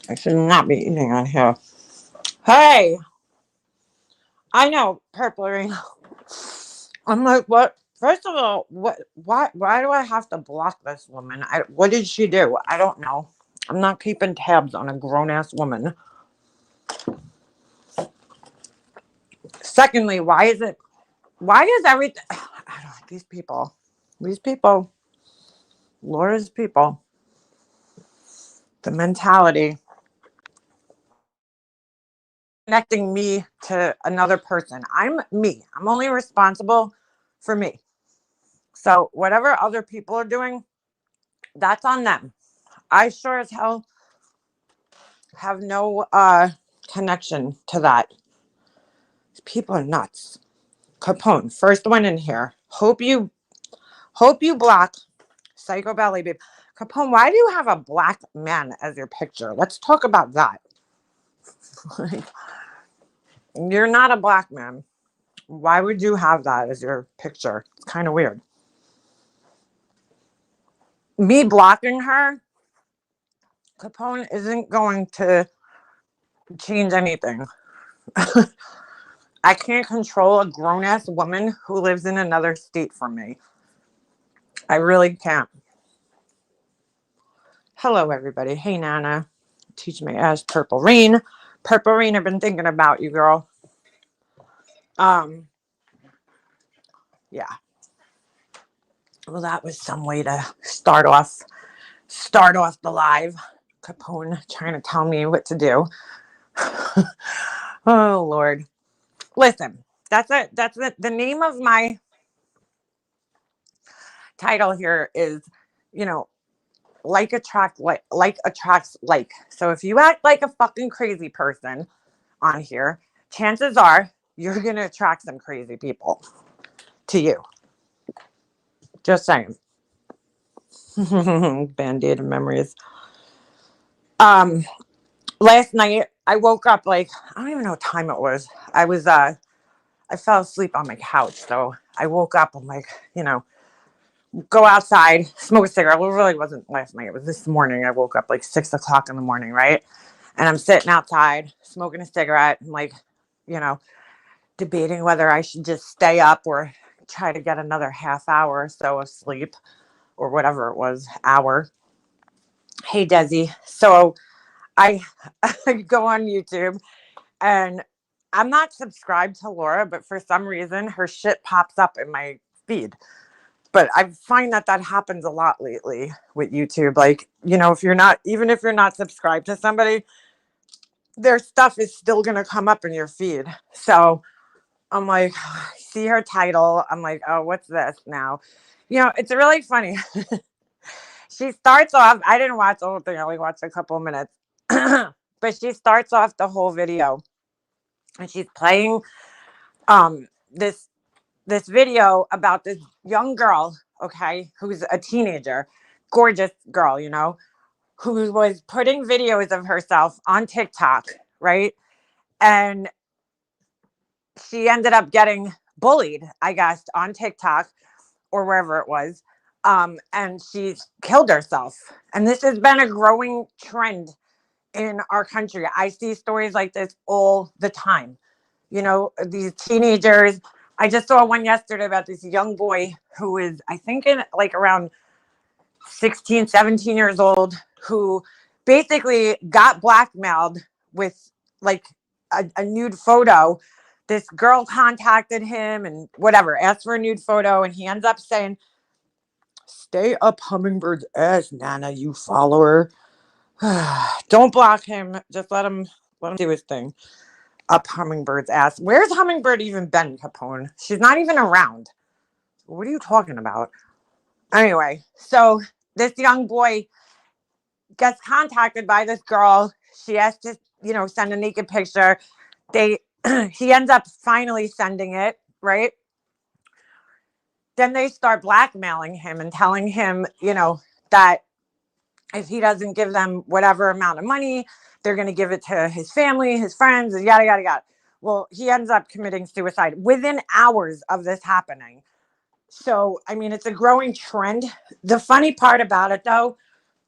I should not be eating on here. Hey, I know, Purple Rain. I'm like, what? First of all, what? Why do I have to block this woman? What did she do? I don't know. I'm not keeping tabs on a grown ass woman. Secondly, why is it? Why is everything? I don't. These people, Laura's people, the mentality, connecting me to another person. I'm me. I'm only responsible for me. So whatever other people are doing, that's on them. I sure as hell have no connection to that. People are nuts. Capone, first one in here. Hope you block Psycho Ballet Babe. Capone, why do you have a black man as your picture? Let's talk about that. You're not a black man. Why would you have that as your picture? It's kind of weird. Me blocking her, Capone, isn't going to change anything. I can't control a grown ass woman who lives in another state from me. I really can't. Hello, everybody. Hey, Nana. Teach my ass Purple Rain. Purple Rain, I've been thinking about you, girl. Um, yeah. Well, that was some way to start off the live. Capone trying to tell me what to do. Oh Lord. Listen, that's it. That's it. The name of my title here is, you know, like attracts like. So if you act like a fucking crazy person on here, chances are you're gonna attract some crazy people to you. Just saying. Band-aid memories. Um, last night I woke up like I don't even know what time it was. I fell asleep on my couch, so I woke up. I'm like, go outside, smoke a cigarette. Well, it really wasn't last night. It was this morning. I woke up like 6 o'clock in the morning, right? And I'm sitting outside smoking a cigarette. I'm like, you know, debating whether I should just stay up or try to get another half hour or so of sleep or whatever it was, hour. Hey, Desi. So I, I go on YouTube and I'm not subscribed to Laura, but for some reason her shit pops up in my feed. But I find that happens a lot lately with YouTube. Like, if you're not, even if you're not subscribed to somebody, their stuff is still going to come up in your feed. So I'm like, see her title. I'm like, oh, what's this now? It's really funny. She starts off, I didn't watch the whole thing. I only watched a couple of minutes. But she starts off the whole video and she's playing this video about this young girl, okay, who's a teenager, gorgeous girl, who was putting videos of herself on TikTok, right? And she ended up getting bullied, I guess, on TikTok or wherever it was. And she killed herself. And this has been a growing trend in our country. I see stories like this all the time. These teenagers. I just saw one yesterday about this young boy who is, I think, in like around 16, 17 years old, who basically got blackmailed with like a nude photo. This girl contacted him and whatever, asked for a nude photo, and he ends up saying, "Stay up Hummingbird's ass, Nana, you follower." Don't block him. Just let him do his thing. Up Hummingbird's ass. Where's Hummingbird even been, Capone? She's not even around. What are you talking about? Anyway, so this young boy gets contacted by this girl. She has to, send a naked picture. They he ends up finally sending it, right? Then they start blackmailing him and telling him, that if he doesn't give them whatever amount of money, they're going to give it to his family, his friends, yada, yada, yada. Well, he ends up committing suicide within hours of this happening. So, I mean, it's a growing trend. The funny part about it, though,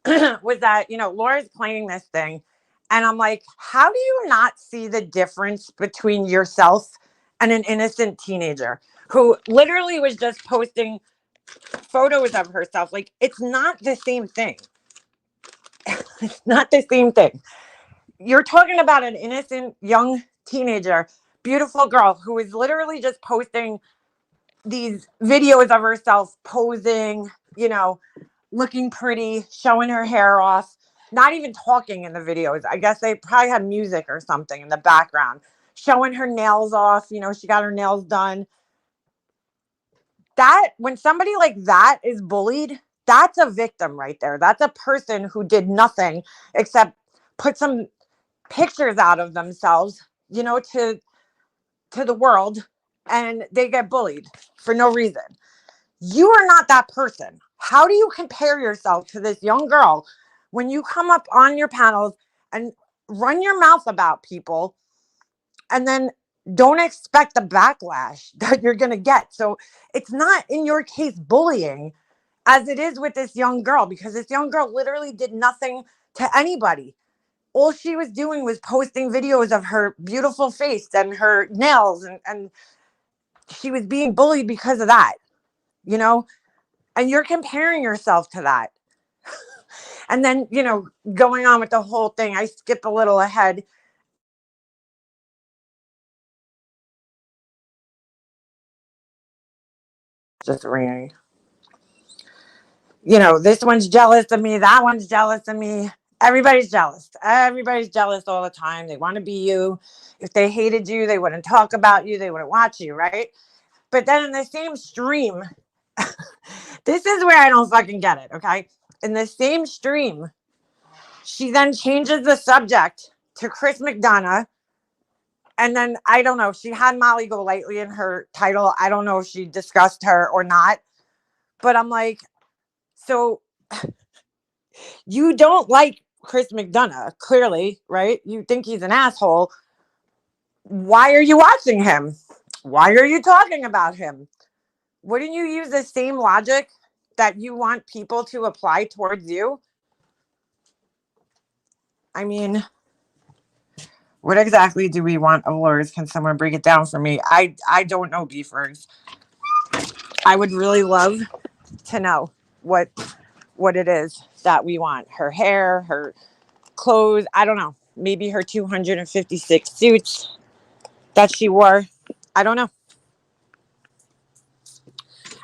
was that, Laura's playing this thing And I'm like, how do you not see the difference between yourself and an innocent teenager who literally was just posting photos of herself? Like, it's not the same thing. It's not the same thing. You're talking about an innocent young teenager, beautiful girl who is literally just posting these videos of herself posing, looking pretty, showing her hair off, not even talking in the videos. I guess they probably had music or something in the background, showing her nails off. She got her nails done. That when somebody like that is bullied, that's a victim right there. That's a person who did nothing except put some pictures out of themselves, to the world, and they get bullied for no reason. You are not that person. How do you compare yourself to this young girl when you come up on your panels and run your mouth about people and then don't expect the backlash that you're going to get? So it's not in your case bullying as it is with this young girl, because this young girl literally did nothing to anybody. All she was doing was posting videos of her beautiful face and her nails, and she was being bullied because of that, and you're comparing yourself to that. And then, going on with the whole thing, I skipped a little ahead. Just ringing. This one's jealous of me. That one's jealous of me. Everybody's jealous. Everybody's jealous all the time. They want to be you. If they hated you, they wouldn't talk about you. They wouldn't watch you, right? But then in the same stream, this is where I don't fucking get it, okay? In the same stream, she then changes the subject to Chris McDonough. And then, I don't know, she had Molly Golightly in her title. I don't know if she discussed her or not. But I'm like, so you don't like Chris McDonough, clearly, right? You think he's an asshole. Why are you watching him? Why are you talking about him? Wouldn't you use the same logic that you want people to apply towards you? I mean, what exactly do we want of Lors? Can someone break it down for me? I don't know, beefers. I would really love to know what it is that we want. Her hair, her clothes, I don't know. Maybe her 256 suits that she wore. I don't know.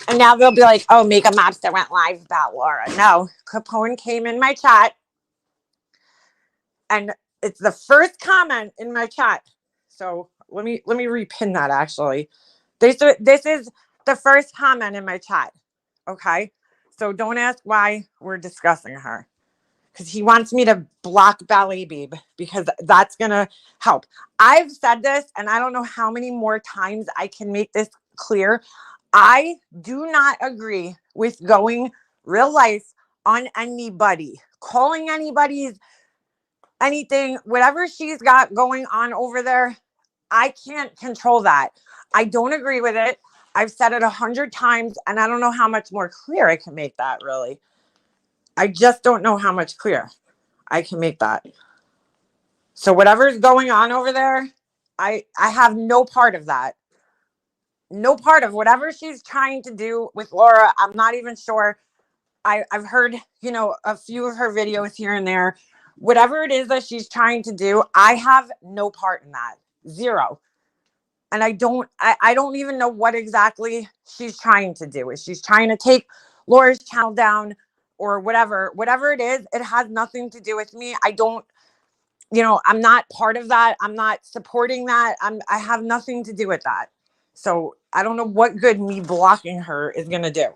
And now they'll be like, oh, Makeup Mobster went live about Laura. No, Capone came in my chat, and it's the first comment in my chat. So let me repin that actually. This is the first comment in my chat. Okay. So don't ask why we're discussing her. Because he wants me to block Ballet Babe because that's going to help. I've said this, and I don't know how many more times I can make this clear. I do not agree with going real life on anybody, calling anybody's anything, whatever she's got going on over there. I can't control that. I don't agree with it. I've said it 100 times, and I don't know how much more clear I can make that, really. I just don't know how much clear I can make that. So whatever's going on over there, I have no part of that. No part of whatever she's trying to do with Laura. I'm not even sure. I've heard, a few of her videos here and there. Whatever it is that she's trying to do, I have no part in that. Zero. And I don't even know what exactly she's trying to do. Is she's trying to take Laura's channel down or whatever it is, it has nothing to do with me. I don't, I'm not part of that. I'm not supporting that. I have nothing to do with that. So I don't know what good me blocking her is going to do.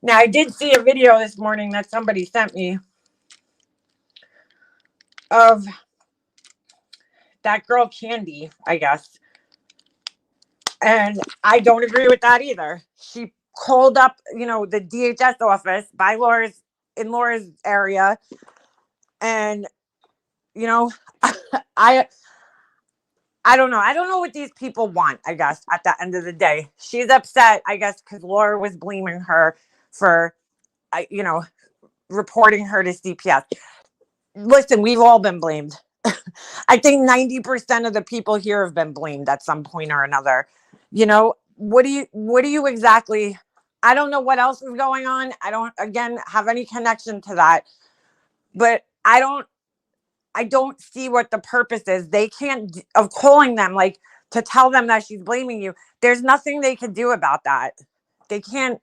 Now, I did see a video this morning that somebody sent me of that girl Candy, I guess. And I don't agree with that either. She called up, the DHS office in Laura's area. And, I don't know. I don't know what these people want, I guess, at the end of the day. She's upset, I guess, because Laura was blaming her for, reporting her to CPS. listen, we've all been blamed. I think 90% of the people here have been blamed at some point or another. You know, what do you exactly, I don't know what else is going on. I don't, again, have any connection to that, but I don't see what the purpose is. They can't, of calling them, like, to tell them that she's blaming you. There's nothing they can do about that. They can't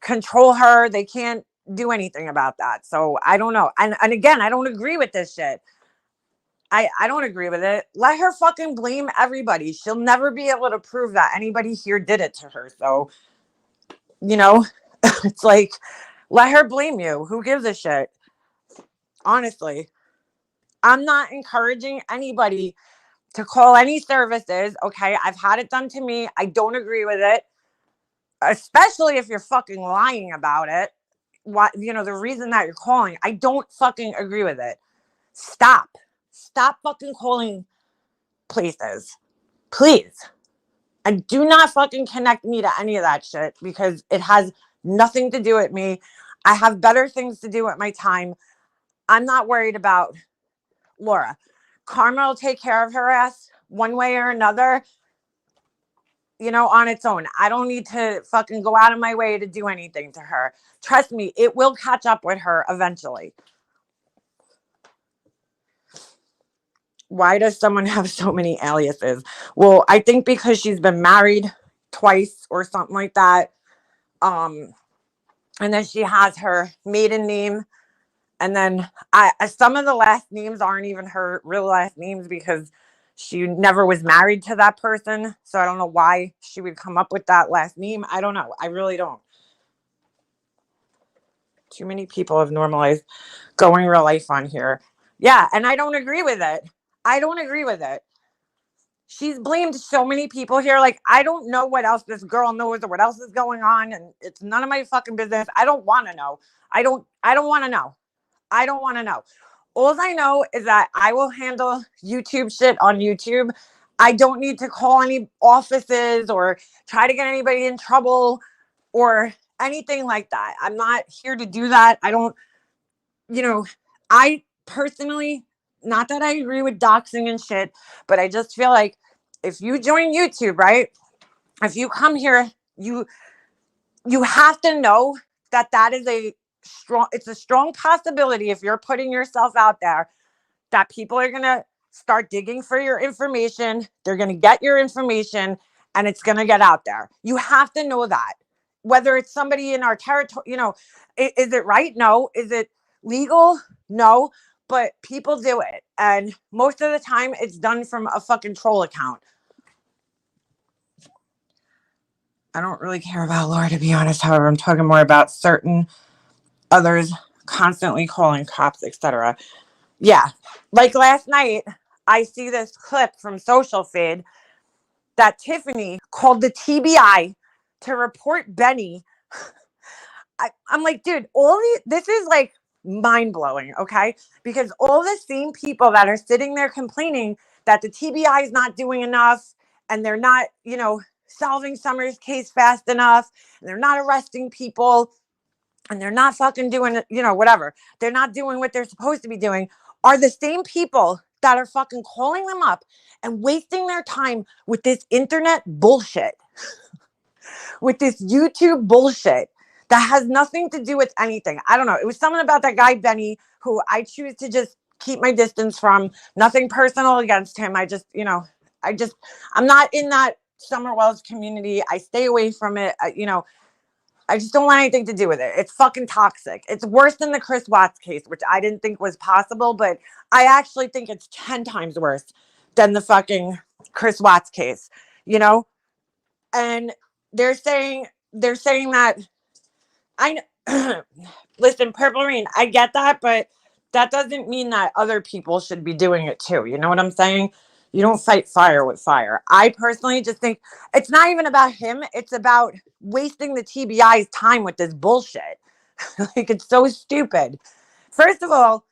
control her. They can't do anything about that. So I don't know. And again, I don't agree with this shit. I don't agree with it. Let her fucking blame everybody. She'll never be able to prove that anybody here did it to her. So, you know, it's like, let her blame you. Who gives a shit? Honestly, I'm not encouraging anybody to call any services. Okay. I've had it done to me. I don't agree with it, especially if you're fucking lying about it. What, you know, the reason that you're calling, I don't fucking agree with it. Stop fucking calling places, please. And do not fucking connect me to any of that shit because it has nothing to do with me. I have better things to do with my time. I'm not worried about Laura. Karma will take care of her ass one way or another, you know, on its own. I don't need to fucking go out of my way to do anything to her. Trust me, it will catch up with her eventually. Why does someone have so many aliases? Well, I think because she's been married twice or something like that. And then she has her maiden name. And then some of the last names aren't even her real last names because she never was married to that person. So I don't know why she would come up with that last name. I don't know. I really don't. Too many people have normalized going real life on here. Yeah, and I don't agree with it. I don't agree with it. She's blamed so many people here. Like, I don't know what else this girl knows or what else is going on, and it's none of my fucking business. I don't want to know. I don't want to know. I don't want to know. All I know is that I will handle YouTube shit on YouTube. I don't need to call any offices or try to get anybody in trouble or anything like that. I'm not here to do that. I don't, you know, I personally, not that I agree with doxing and shit, but I just feel like if you join YouTube, right? If you come here, you have to know that that is it's a strong possibility if you're putting yourself out there that people are going to start digging for your information. They're going to get your information and it's going to get out there. You have to know that. Whether it's somebody in our territory, you know, is it right? No. Is it legal? No. But people do it. And most of the time it's done from a fucking troll account. I don't really care about Laura, to be honest. However, I'm talking more about certain others constantly calling cops, etc. Yeah. Like last night, I see this clip from Social Feed that Tiffany called the TBI to report Benny. I'm like, dude, this is like mind blowing, okay? Because all the same people that are sitting there complaining that the TBI is not doing enough and they're not, you know, solving Summer's case fast enough and they're not arresting people and they're not fucking doing it, you know, whatever. They're not doing what they're supposed to be doing, are the same people that are fucking calling them up and wasting their time with this internet bullshit, with this YouTube bullshit that has nothing to do with anything. I don't know. It was something about that guy, Benny, who I choose to just keep my distance from. Nothing personal against him. I just, you know, I'm not in that Summer Wells community. I stay away from it. You know, I just don't want anything to do with it. It's fucking toxic. It's worse than the Chris Watts case, which I didn't think was possible, but I actually think it's 10 times worse than the fucking Chris Watts case, you know? And they're saying that listen, Purple Rain, I get that, but that doesn't mean that other people should be doing it too. You know what I'm saying? You don't fight fire with fire. I personally just think it's not even about him. It's about wasting the TBI's time with this bullshit. Like, it's so stupid. First of all,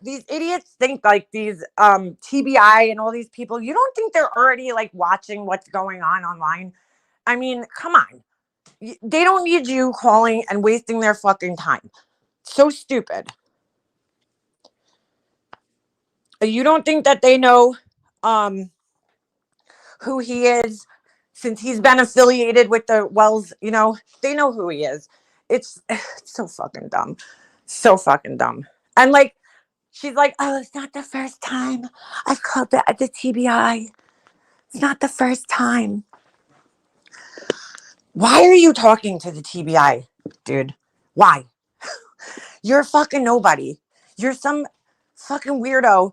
these idiots think like these TBI and all these people, you don't think they're already like watching what's going on online? I mean, come on. They don't need you calling and wasting their fucking time. So stupid. You don't think that they know um who he is since he's been affiliated with the Wells, they know who he is. It's so fucking dumb. So fucking dumb. And like she's like, "Oh, it's not the first time I've called the TBI. It's not the first time." Why are you talking to the TBI, dude? Why? You're fucking nobody. You're some fucking weirdo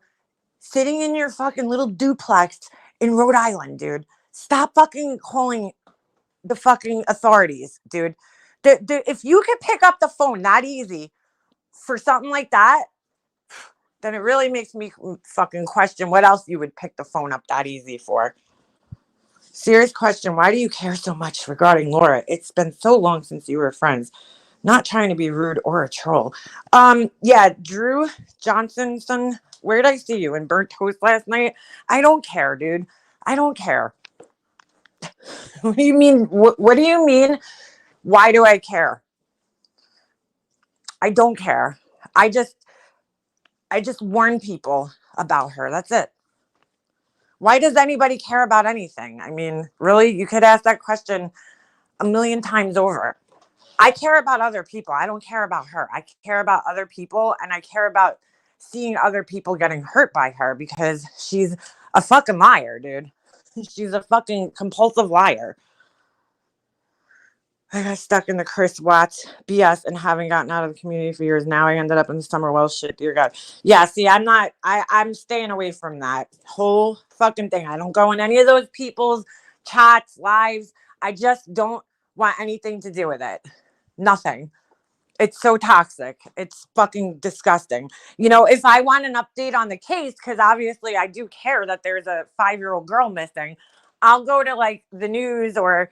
sitting in your fucking little duplex in Rhode Island, dude. Stop fucking calling the fucking authorities, dude. If you could pick up the phone that easy for something like that, then it really makes me fucking question what else you would pick the phone up that easy for. Serious question. Why do you care so much regarding Laura? It's been so long since you were friends. Not trying to be rude or a troll. Yeah, Drew Johnsonson. Where did I see you? In Burnt Toast last night? I don't care, dude. I don't care. What do you mean? What do you mean? Why do I care? I don't care. I just warn people about her. That's it. Why does anybody care about anything? I mean, really, you could ask that question a million times over. I care about other people. I don't care about her. I care about other people, and I care about seeing other people getting hurt by her because she's a fucking liar, dude. She's a fucking compulsive liar. I got stuck in the Chris Watts BS and haven't gotten out of the community for years. Now I ended up in the Summer Wells shit. Dear God. Yeah, see, I'm staying away from that whole fucking thing. I don't go in any of those people's chats, lives. I just don't want anything to do with it. Nothing. It's so toxic. It's fucking disgusting. If I want an update on the case, because obviously I do care that there's a 5-year-old girl missing, I'll go to like the news or,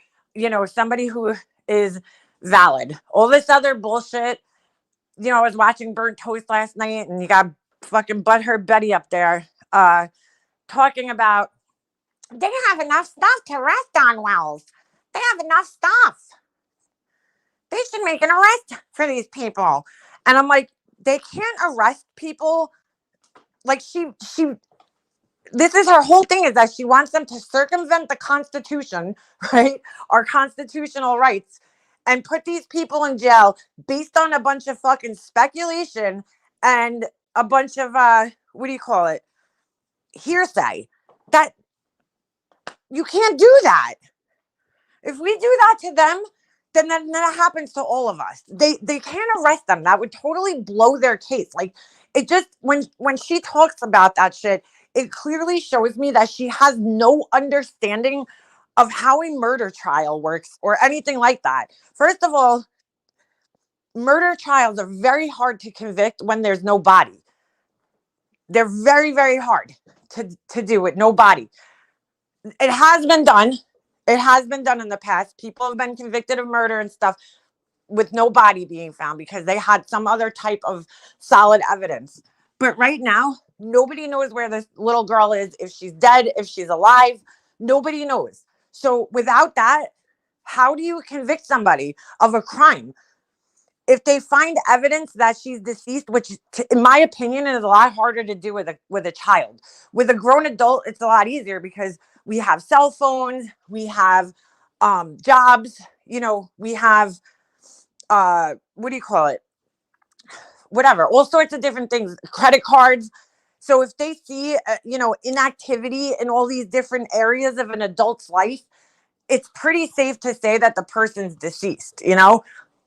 somebody who is valid. All this other bullshit, I was watching Burnt Toast last night and you got fucking butthurt Betty up there talking about they have enough stuff to arrest on Wells. They have enough stuff. They should make an arrest for these people. And I'm like, they can't arrest people. Like this is her whole thing, is that she wants them to circumvent the Constitution, right? Our constitutional rights, and put these people in jail based on a bunch of fucking speculation and a bunch of, what do you call it? Hearsay. That you can't do that. If we do that to them, then that happens to all of us. They can't arrest them. That would totally blow their case. Like, it just, when she talks about that shit, it clearly shows me that she has no understanding of how a murder trial works or anything like that. First of all, murder trials are very hard to convict when there's no body. They're very, very hard to do with no body. It has been done. It has been done in the past. People have been convicted of murder and stuff with no body being found because they had some other type of solid evidence. But right now, nobody knows where this little girl is, if she's dead, if she's alive. Nobody knows. So without that, how do you convict somebody of a crime? If they find evidence that she's deceased, which in my opinion is a lot harder to do with a child. With a grown adult, it's a lot easier because we have cell phones, we have jobs, we have what do you call it? Whatever, all sorts of different things, credit cards. So if they see, inactivity in all these different areas of an adult's life, it's pretty safe to say that the person's deceased,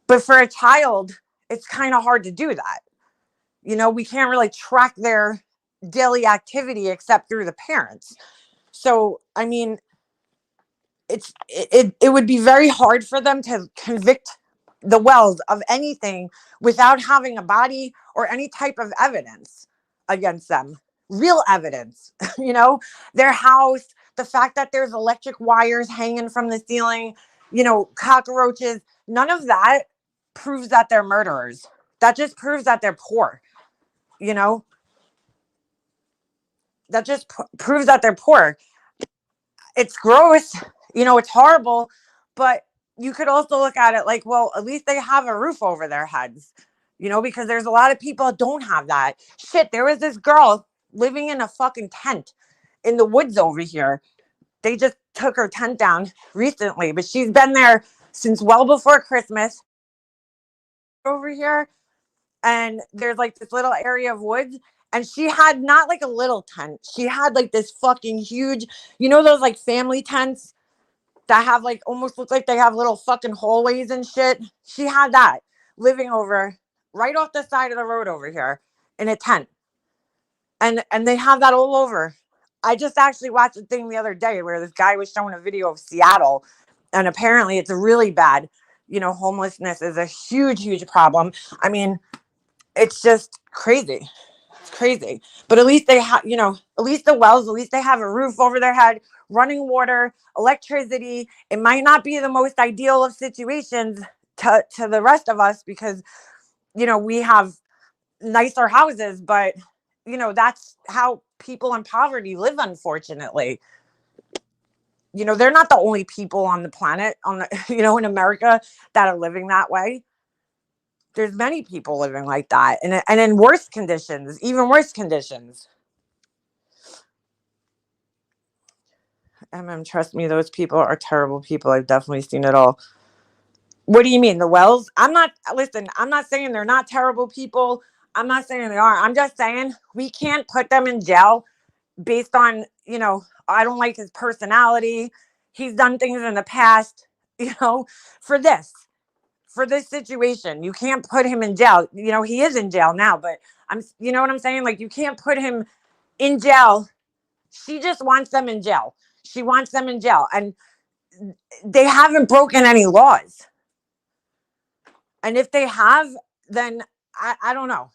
But for a child, it's kind of hard to do that. We can't really track their daily activity except through the parents. So, I mean, it would be very hard for them to convict the Wells of anything without having a body or any type of evidence against them. Real evidence, their house, the fact that there's electric wires hanging from the ceiling, cockroaches, none of that proves that they're murderers. That just proves that they're poor, that just proves that they're poor. It's gross, it's horrible, but you could also look at it like, well, at least they have a roof over their heads, because there's a lot of people that don't have that. Shit, there was this girl living in a fucking tent in the woods over here. They just took her tent down recently, but she's been there since well before Christmas over here. And there's like this little area of woods. And she had not like a little tent. She had like this fucking huge, you know, those like family tents that have like almost look like they have little fucking hallways and shit. She had that living over right off the side of the road over here in a tent. And they have that all over. I just actually watched a thing the other day where this guy was showing a video of Seattle, and apparently it's really bad. You know, homelessness is a huge, huge problem. I mean, it's just crazy. It's crazy. But at least they have, you know, at least the wells, at least they have a roof over their head, running water, electricity. It might not be the most ideal of situations to the rest of us because, you know, we have nicer houses, but you know, that's how people in poverty live, unfortunately. You know, they're not the only people on the planet, on the, you know, in America that are living that way. There's many people living like that, and in worse conditions, even worse conditions. Trust me, those people are terrible people. I've definitely seen it all. What do you mean, the Wells? Listen, I'm not saying they're not terrible people. I'm not saying they are. I'm just saying we can't put them in jail based on, you know, I don't like his personality. He's done things in the past, you know, for this situation. You can't put him in jail. You know, he is in jail now, but you know what I'm saying? Like, you can't put him in jail. She just wants them in jail. She wants them in jail. And they haven't broken any laws. And if they have, then I don't know.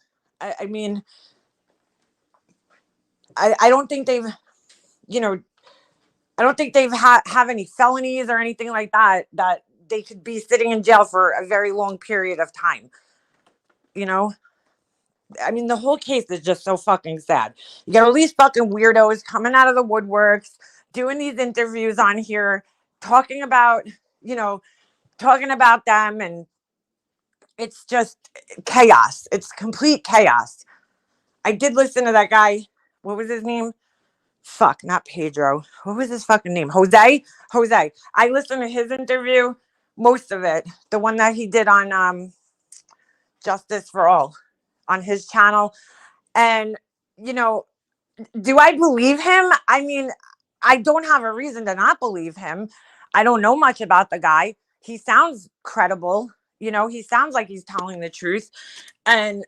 I mean, I don't think they've, you know, I don't think they've have any felonies or anything like that they could be sitting in jail for a very long period of time. You know, I mean, the whole case is just so fucking sad. You got all these fucking weirdos coming out of the woodworks, doing these interviews on here, talking about, you know, talking about them, and it's just chaos. It's complete chaos. I did listen to that guy. What was his name? Fuck, not Pedro. What was his fucking name? Jose. I listened to his interview, most of it, the one that he did on Justice for All on his channel. And, you know, do I believe him? I mean, I don't have a reason to not believe him. I don't know much about the guy. He sounds credible. You know, he sounds like he's telling the truth. And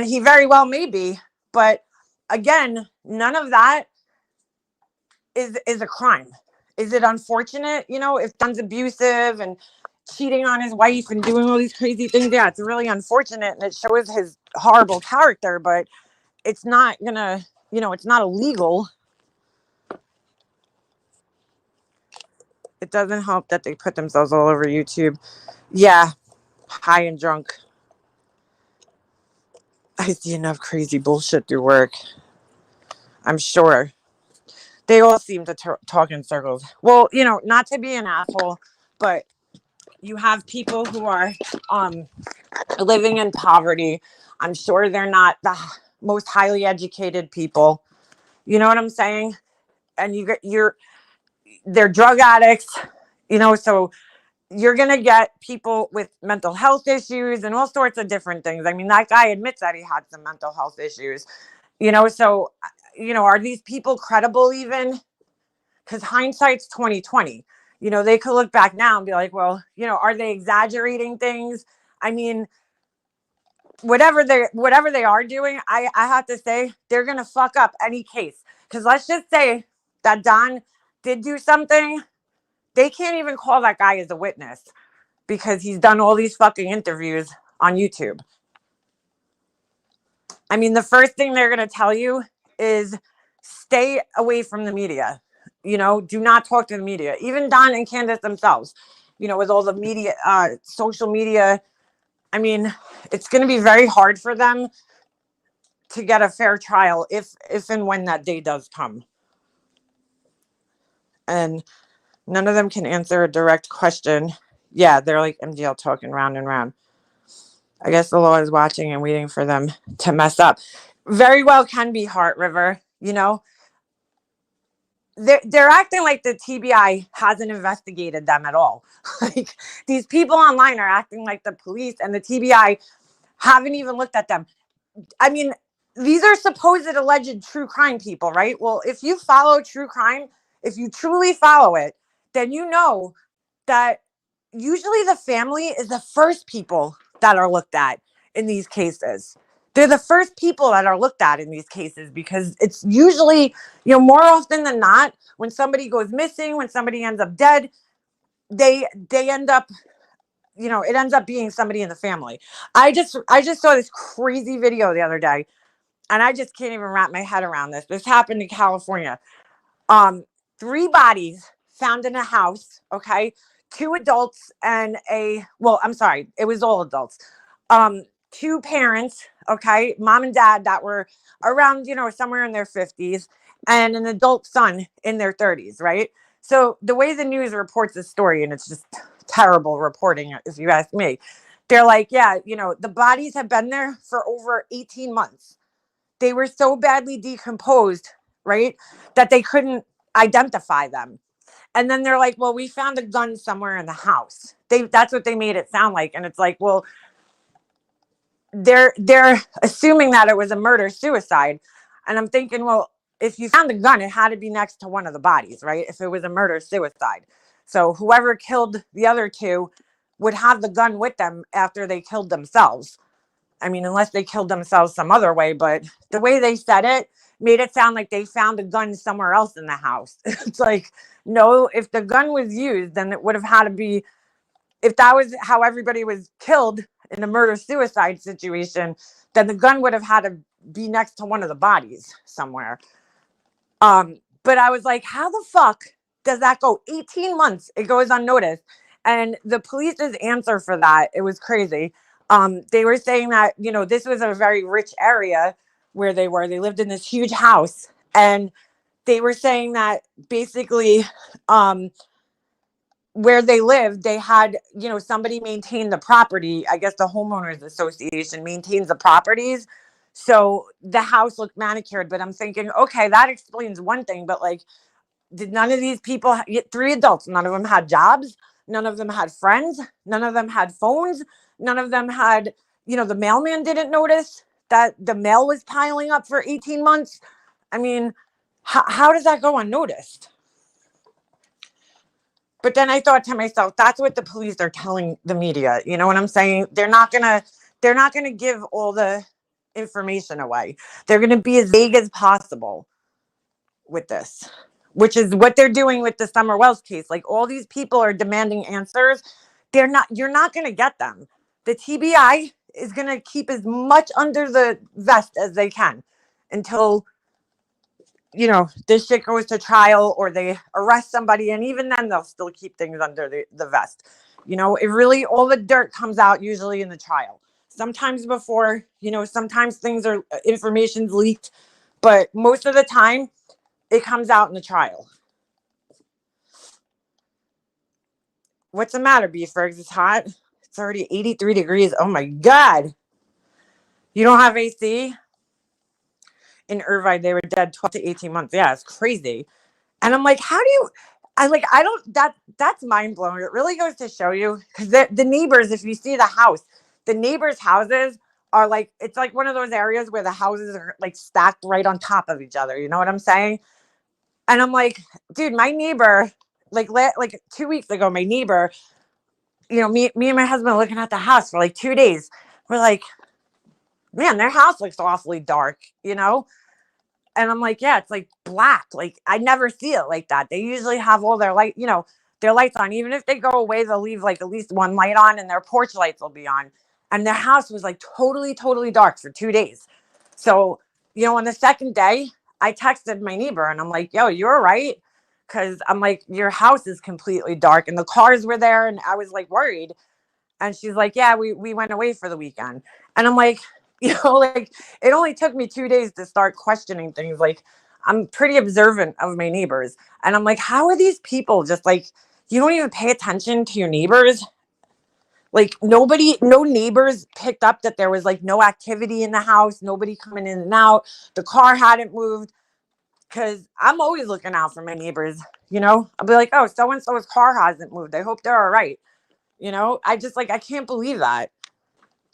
he very well may be. But again, none of that is a crime. Is it unfortunate? You know, if Don's abusive and cheating on his wife and doing all these crazy things, yeah, it's really unfortunate, and it shows his horrible character, but it's not gonna, you know, it's not illegal. It doesn't help that they put themselves all over YouTube. Yeah, high and drunk. I see enough crazy bullshit through work. I'm sure. They all seem to talk in circles. Well, you know, not to be an asshole, but you have people who are living in poverty. I'm sure they're not the most highly educated people. You know what I'm saying? And they're drug addicts, you know, so you're going to get people with mental health issues and all sorts of different things. I mean, that guy admits that he had some mental health issues, you know, so, you know, are these people credible even? Because hindsight's 2020. You know, they could look back now and be like, well, you know, are they exaggerating things? I mean, whatever they are doing, I have to say they're gonna fuck up any case. Because let's just say that Don did do something, they can't even call that guy as a witness because he's done all these fucking interviews on YouTube. I mean, the first thing they're gonna tell you is stay away from the media. You know, do not talk to the media. Even Don and Candace themselves, you know, with all the media, social media. I mean, it's going to be very hard for them to get a fair trial if and when that day does come. And none of them can answer a direct question. Yeah, they're like MGL talking round and round. I guess the law is watching and waiting for them to mess up. Very well can be Heart River, you know. They're acting like the TBI hasn't investigated them at all. Like these people online are acting like the police and the TBI haven't even looked at them. I mean, these are supposed alleged true crime people, right? Well, if you follow true crime, if you truly follow it, then you know that usually the family is the first people that are looked at in these cases. They're the first people that are looked at in these cases because it's usually, more often than not, when somebody goes missing, when somebody ends up dead, they end up, it ends up being somebody in the family. I just saw this crazy video the other day, and I just can't even wrap my head around this. This happened in California. Um, 3 bodies found in a house. Okay, 2 adults and I'm sorry, it was all adults. 2 parents. Okay, mom and dad that were around, somewhere in their 50s, and an adult son in their 30s. Right. So the way the news reports this story, and it's just terrible reporting, if you ask me. They're like, yeah, the bodies have been there for over 18 months. They were so badly decomposed, right, that they couldn't identify them. And then they're like, well, we found a gun somewhere in the house. That's what they made it sound like. And it's like, well, they're assuming that it was a murder suicide. And I'm thinking, well, if you found a gun, it had to be next to one of the bodies, right? If it was a murder suicide. So whoever killed the other 2 would have the gun with them after they killed themselves. I mean, unless they killed themselves some other way, but the way they said it made it sound like they found a gun somewhere else in the house. It's like, no, if the gun was used, then it would have had to be, if that was how everybody was killed in a murder suicide situation, then the gun would have had to be next to one of the bodies somewhere. But I was like, how the fuck does that go 18 months? It goes unnoticed. And the police's answer for that, it was crazy. They were saying that, this was a very rich area where they were. They lived in this huge house. And they were saying that basically, where they lived, they had, somebody maintained the property. I guess the homeowners association maintains the properties. So the house looked manicured. But I'm thinking, okay, that explains one thing. But like, did none of these people get 3 adults? None of them had jobs. None of them had friends. None of them had phones. None of them had, the mailman didn't notice that the mail was piling up for 18 months. I mean, how does that go unnoticed? But then I thought to myself, that's what the police are telling the media. You know what I'm saying? They're not gonna give all the information away. They're gonna be as vague as possible with this, which is what they're doing with the Summer Wells case. Like all these people are demanding answers. You're not gonna get them. The TBI is gonna keep as much under the vest as they can until this shit goes to trial or they arrest somebody. And even then, they'll still keep things under the vest. It really, all the dirt comes out usually in the trial. Sometimes before, sometimes information's leaked, but most of the time it comes out in the trial. What's the matter, Beefbergs? It's hot. It's already 83 degrees. Oh my God. You don't have AC? In Irvine, they were dead 12 to 18 months. Yeah, it's crazy. And I'm like, that's mind blowing. It really goes to show you, because the neighbors, if you see the house, the neighbors' houses are like, it's like one of those areas where the houses are like stacked right on top of each other. You know what I'm saying? And I'm like, dude, my neighbor, like 2 weeks ago, my neighbor, me and my husband looking at the house for like 2 days. We're like, man, their house looks awfully dark, And I'm like, yeah, it's like black. Like I never see it like that. They usually have all their their lights on. Even if they go away, they'll leave like at least one light on and their porch lights will be on. And their house was like totally, totally dark for 2 days. So, on the second day, I texted my neighbor and I'm like, yo, you're right. Cause I'm like, your house is completely dark and the cars were there. And I was like worried. And she's like, yeah, we went away for the weekend. And I'm like, like it only took me 2 days to start questioning things. Like I'm pretty observant of my neighbors. And I'm like, how are these people just like, you don't even pay attention to your neighbors? Like nobody, no neighbors picked up that there was like no activity in the house, nobody coming in and out. The car hadn't moved because I'm always looking out for my neighbors. You know, I'll be like, oh, so and so's car hasn't moved. I hope they're all right. You know, I just like, I can't believe that.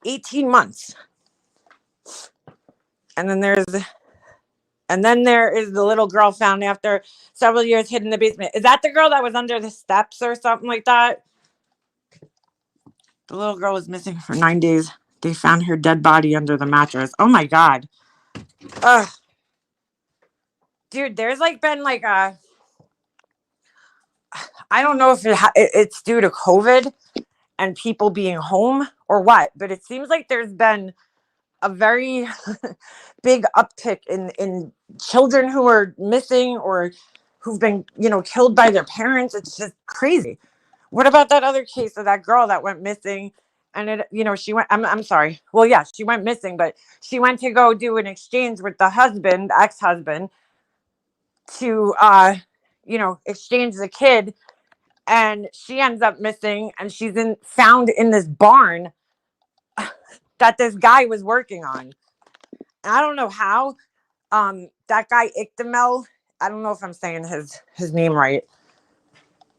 18 months. And then there is the little girl found after several years hid in the basement. Is that the girl that was under the steps or something like that? The little girl was missing for 9 days. They found her dead body under the mattress. Oh my God. Ugh. Dude, there's like been like a, I don't know if it's due to COVID and people being home or what, but it seems like there's been a very big uptick in children who are missing or who've been, you know, killed by their parents. It's just crazy. What about that other case of that girl that went missing? And it, you know, she went, I'm sorry. Well, yeah, she went missing, but she went to go do an exchange with the husband, the ex-husband, to, you know, exchange the kid. And she ends up missing and she's found in this barn that this guy was working on. And I don't know how. That guy Ictamel, I don't know if I'm saying his name right.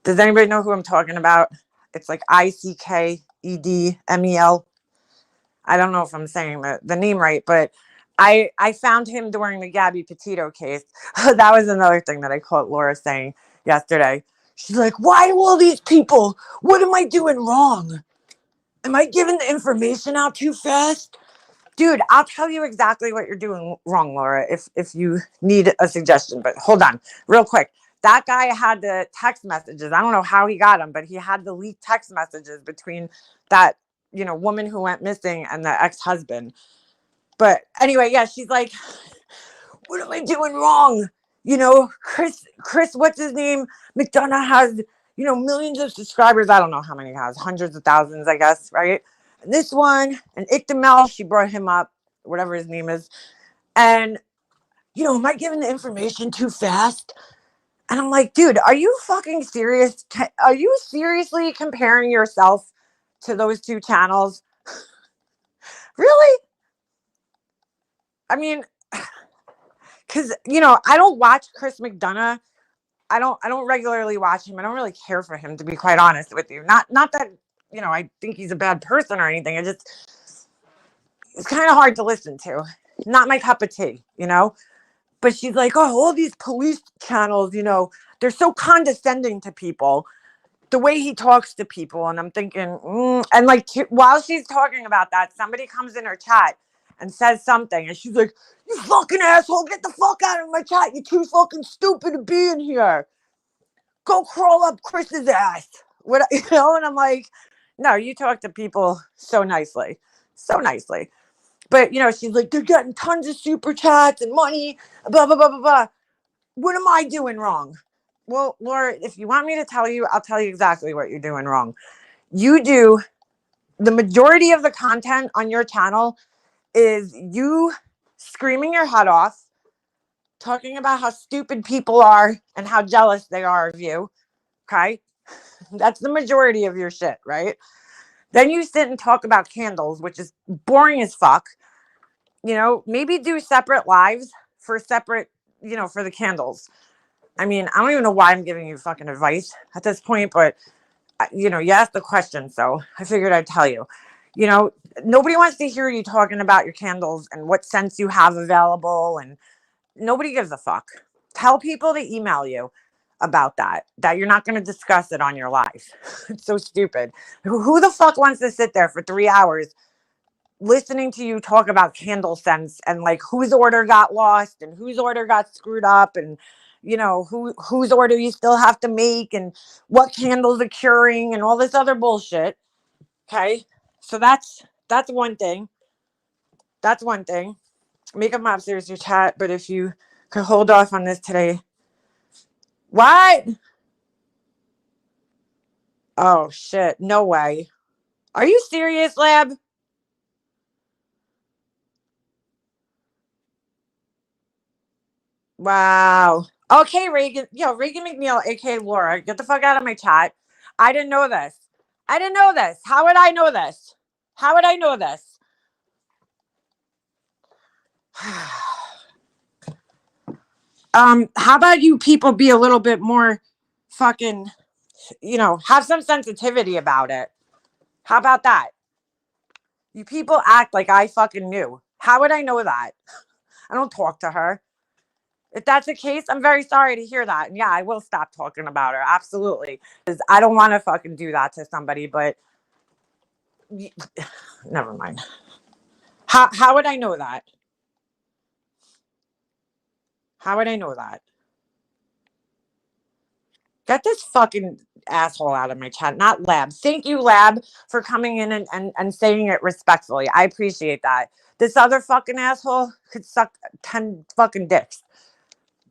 Does anybody know who I'm talking about? It's like Ickedmel. I don't know if I'm saying the name right, but I found him during the Gabby Petito case. That was another thing that I caught Laura saying yesterday. She's like, why do all these people? What am I doing wrong? Am I giving the information out too fast? Dude, I'll tell you exactly what you're doing wrong, Laura, if you need a suggestion. But hold on, real quick. That guy had the text messages. I don't know how he got them, but he had the leaked text messages between that, you know, woman who went missing and the ex-husband. But anyway, yeah, she's like, what am I doing wrong? You know, Chris, what's his name? McDonough has, you know, millions of subscribers. I don't know how many he has, hundreds of thousands, I guess, right? And this one, and Ictamel, she brought him up, whatever his name is. And, you know, am I giving the information too fast? And I'm like, dude, are you fucking serious? Are you seriously comparing yourself to those two channels? Really? I mean, because, you know, I don't watch Chris McDonough. I don't regularly watch him. I don't really care for him, to be quite honest with you. Not that, you know, I think he's a bad person or anything. It's kind of hard to listen to. Not my cup of tea, you know? But she's like, oh, all these police channels, you know, they're so condescending to people. The way he talks to people. And I'm thinking, and like, while she's talking about that, somebody comes in her chat and says something. And she's like, you fucking asshole, get the fuck out of my chat. You're too fucking stupid to be in here. Go crawl up Chris's ass. What, you know? And I'm like, no, you talk to people so nicely. So nicely. But, you know, she's like, they're getting tons of super chats and money, blah, blah, blah, blah, blah. What am I doing wrong? Well, Laura, if you want me to tell you, I'll tell you exactly what you're doing wrong. You do, the majority of the content on your channel is you screaming your head off, talking about how stupid people are and how jealous they are of you. Okay? That's the majority of your shit, right? Then you sit and talk about candles, which is boring as fuck. You know, maybe do separate lives for separate, you know, for the candles. I mean, I don't even know why I'm giving you fucking advice at this point, but, you know, you asked the question, so I figured I'd tell you. You know, nobody wants to hear you talking about your candles and what scents you have available, and nobody gives a fuck. Tell people to email you about that you're not going to discuss it on your live. It's so stupid. Who the fuck wants to sit there for 3 hours listening to you talk about candle scents and like whose order got lost and whose order got screwed up and, you know, whose order you still have to make and what candles are curing and all this other bullshit. Okay, so that's one thing. That's one thing. Makeup Mobsters, your chat, but if you could hold off on this today. What? Oh shit, no way. Are you serious, Lab? Wow. Okay, Reagan. Yo, Reagan McNeil, aka Laura, get the fuck out of my chat. I didn't know this. I didn't know this. How would I know this? How would I know this? How about you people be a little bit more fucking, have some sensitivity about it? How about that? You people act like I fucking knew. How would I know that? I don't talk to her. If that's the case, I'm very sorry to hear that. And yeah, I will stop talking about her. Absolutely. Because I don't want to fucking do that to somebody, but never mind. How would I know that? How would I know that? Get this fucking asshole out of my chat, not Lab. Thank you, Lab, for coming in and saying it respectfully. I appreciate that. This other fucking asshole could suck 10 fucking dicks.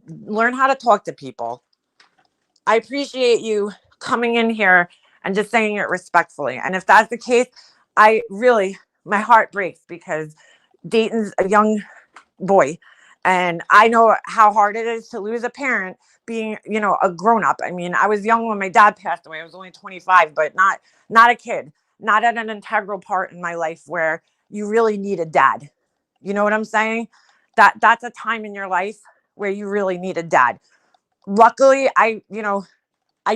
Learn how to talk to people. I appreciate you coming in here and just saying it respectfully. And if that's the case, I really, my heart breaks because Dayton's a young boy. And I know how hard it is to lose a parent being, a grown up. I mean, I was young when my dad passed away. I was only 25, but not a kid, not at an integral part in my life where you really need a dad. You know what I'm saying? That's a time in your life where you really need a dad. Luckily, I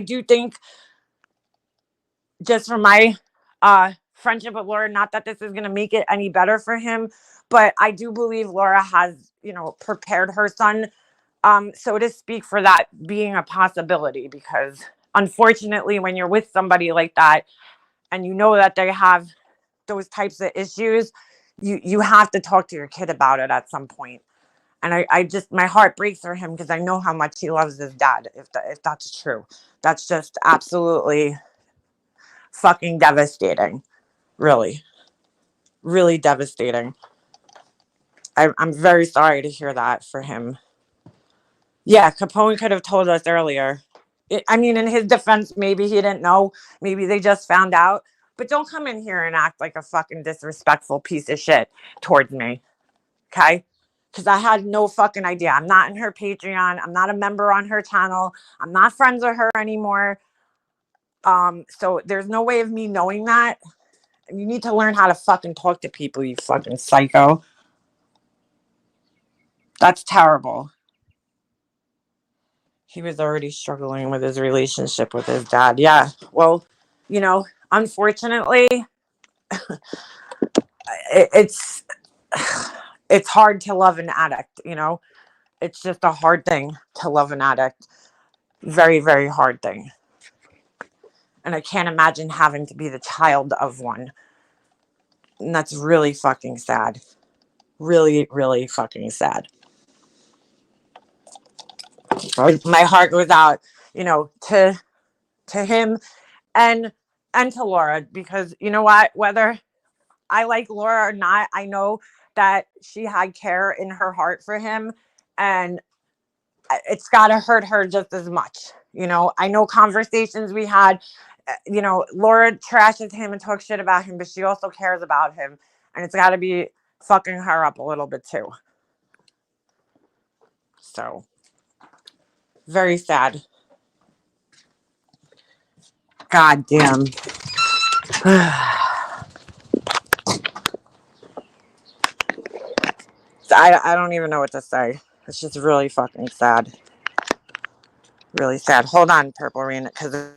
do think just from my friendship with Laura, not that this is going to make it any better for him, but I do believe Laura has, prepared her son, so to speak, for that being a possibility. Because unfortunately, when you're with somebody like that and you know that they have those types of issues, you have to talk to your kid about it at some point. And I just, my heart breaks for him because I know how much he loves his dad. If that's true, that's just absolutely fucking devastating. Really, really devastating. I'm very sorry to hear that for him. Yeah, Capone could have told us earlier. I mean, in his defense, maybe he didn't know. Maybe they just found out. But don't come in here and act like a fucking disrespectful piece of shit towards me. Okay? Because I had no fucking idea. I'm not in her Patreon. I'm not a member on her channel. I'm not friends with her anymore. So there's no way of me knowing that. You need to learn how to fucking talk to people, you fucking psycho. That's terrible. He was already struggling with his relationship with his dad. Yeah. Well, unfortunately, it's it's hard to love an addict. It's just a hard thing to love an addict. Very, very hard thing. And I can't imagine having to be the child of one. And that's really fucking sad. Really, really fucking sad. My heart goes out, to him and to Laura, because you know what? Whether I like Laura or not, I know that she had care in her heart for him, and it's got to hurt her just as much. I know conversations we had, Laura trashes him and talks shit about him, but she also cares about him, and it's got to be fucking her up a little bit too. So, very sad. God damn. I don't even know what to say. It's just really fucking sad. Really sad. Hold on, Purple Rain, because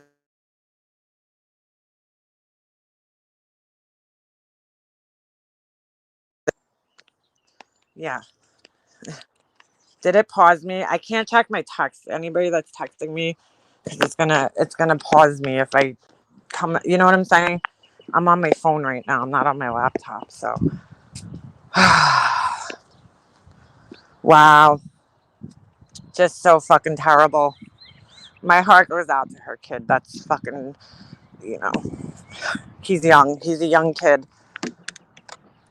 yeah. Did it pause me? I can't check my text. Anybody that's texting me, because it's gonna pause me if I come. You know what I'm saying? I'm on my phone right now. I'm not on my laptop. So, wow, just so fucking terrible. My heart goes out to her kid. That's fucking, you know, he's young. He's a young kid.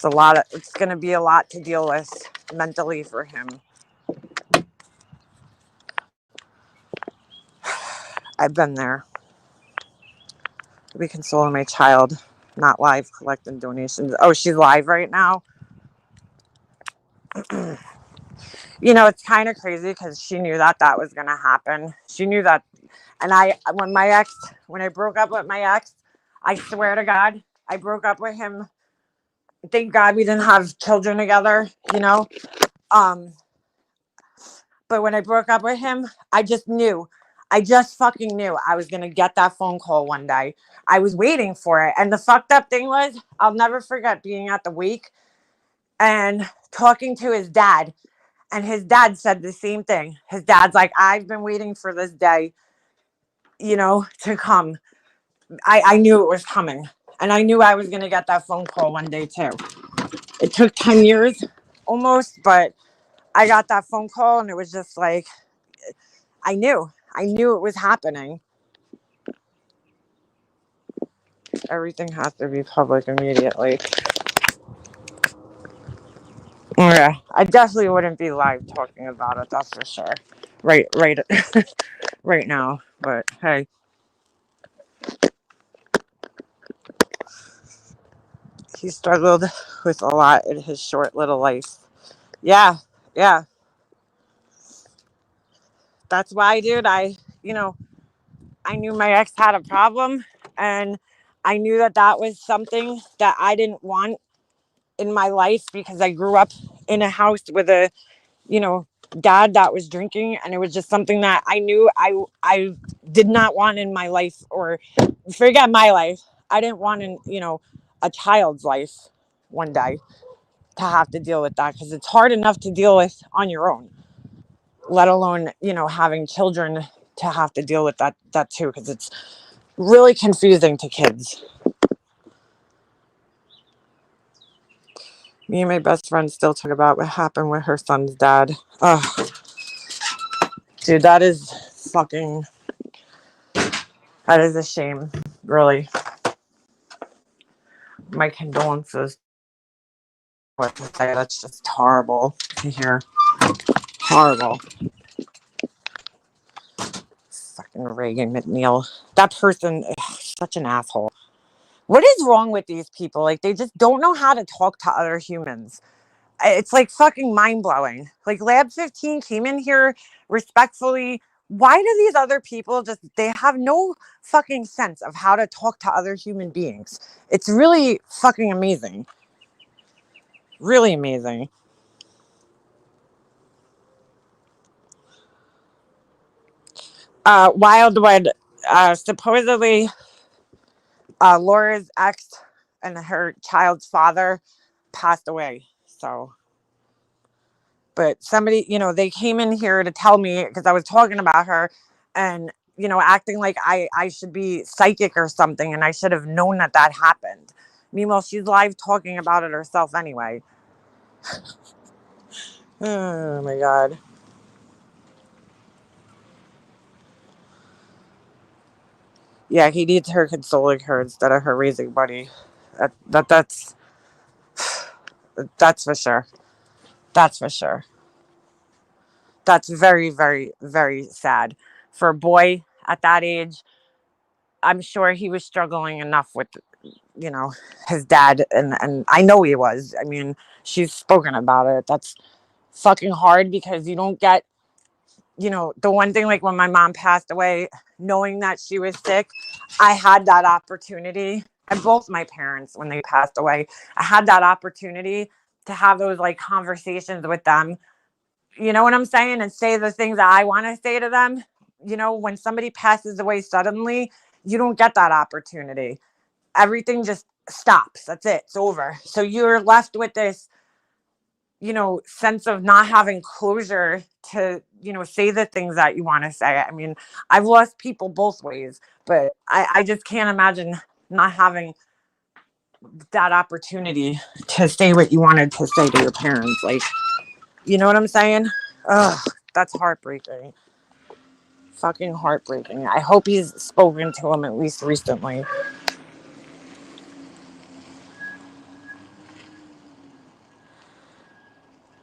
It's gonna be a lot to deal with mentally for him. I've been there. Be consoling my child, not live collecting donations. Oh, she's live right now. It's kind of crazy because she knew that was gonna happen. She knew that, and when I broke up with my ex, I swear to God, I broke up with him. Thank God we didn't have children together, you know. Um, but when I broke up with him, I just knew. I just fucking knew I was gonna get that phone call one day. I was waiting for it. And the fucked up thing was, I'll never forget being at the wake and talking to his dad. And his dad said the same thing. His dad's like, I've been waiting for this day, you know, to come. I knew it was coming. And I knew I was going to get that phone call one day too. It took 10 years almost, but I got that phone call and it was just like, I knew it was happening. Everything has to be public immediately. Oh, yeah, I definitely wouldn't be live talking about it. That's for sure. Right, right now. But hey, he struggled with a lot in his short little life. Yeah, yeah. That's why, dude. You know, I knew my ex had a problem, and I knew that that was something that I didn't want in my life because I grew up in a house with a, you know, dad that was drinking, and it was just something that I knew I did not want in my life, or forget my life. I didn't want in, you know, a child's life one day to have to deal with that, because it's hard enough to deal with on your own, let alone, you know, having children to have to deal with that too, because it's really confusing to kids. Me and my best friend still talk about what happened with her son's dad. Oh, dude, fucking that is a shame, really. My condolences. What to say? That's just horrible to hear. Horrible. Fucking Reagan McNeil. That person, such an asshole. What is wrong with these people? Like, they just don't know how to talk to other humans. It's like fucking mind blowing. Like, Lab 15 came in here respectfully. Why do these other people just, they have no fucking sense of how to talk to other human beings? It's really fucking amazing. Really amazing. Wildwood, supposedly, Laura's ex and her child's father passed away. So, but somebody, you know, they came in here to tell me, because I was talking about her and, you know, acting like I should be psychic or something, and I should have known that that happened. Meanwhile, she's live talking about it herself anyway. Oh my God. Yeah, he needs her consoling her instead of her raising money. That's for sure. That's for sure. That's very, very, very sad for a boy at that age. I'm sure he was struggling enough with, you know, his dad, and I know he was. I mean, she's spoken about it. That's fucking hard, because you don't get, you know, the one thing, like when my mom passed away, knowing that she was sick, I had that opportunity. And both my parents, when they passed away, I had that opportunity to have those like conversations with them. You know what I'm saying? And say the things that I want to say to them. You know, when somebody passes away suddenly, you don't get that opportunity. Everything just stops. That's it. It's over. So you're left with this, you know, sense of not having closure to, you know, say the things that you want to say. I mean, I've lost people both ways, but I just can't imagine not having that opportunity to say what you wanted to say to your parents. Like, you know what I'm saying? Ugh, that's heartbreaking. Fucking heartbreaking. I hope he's spoken to him at least recently.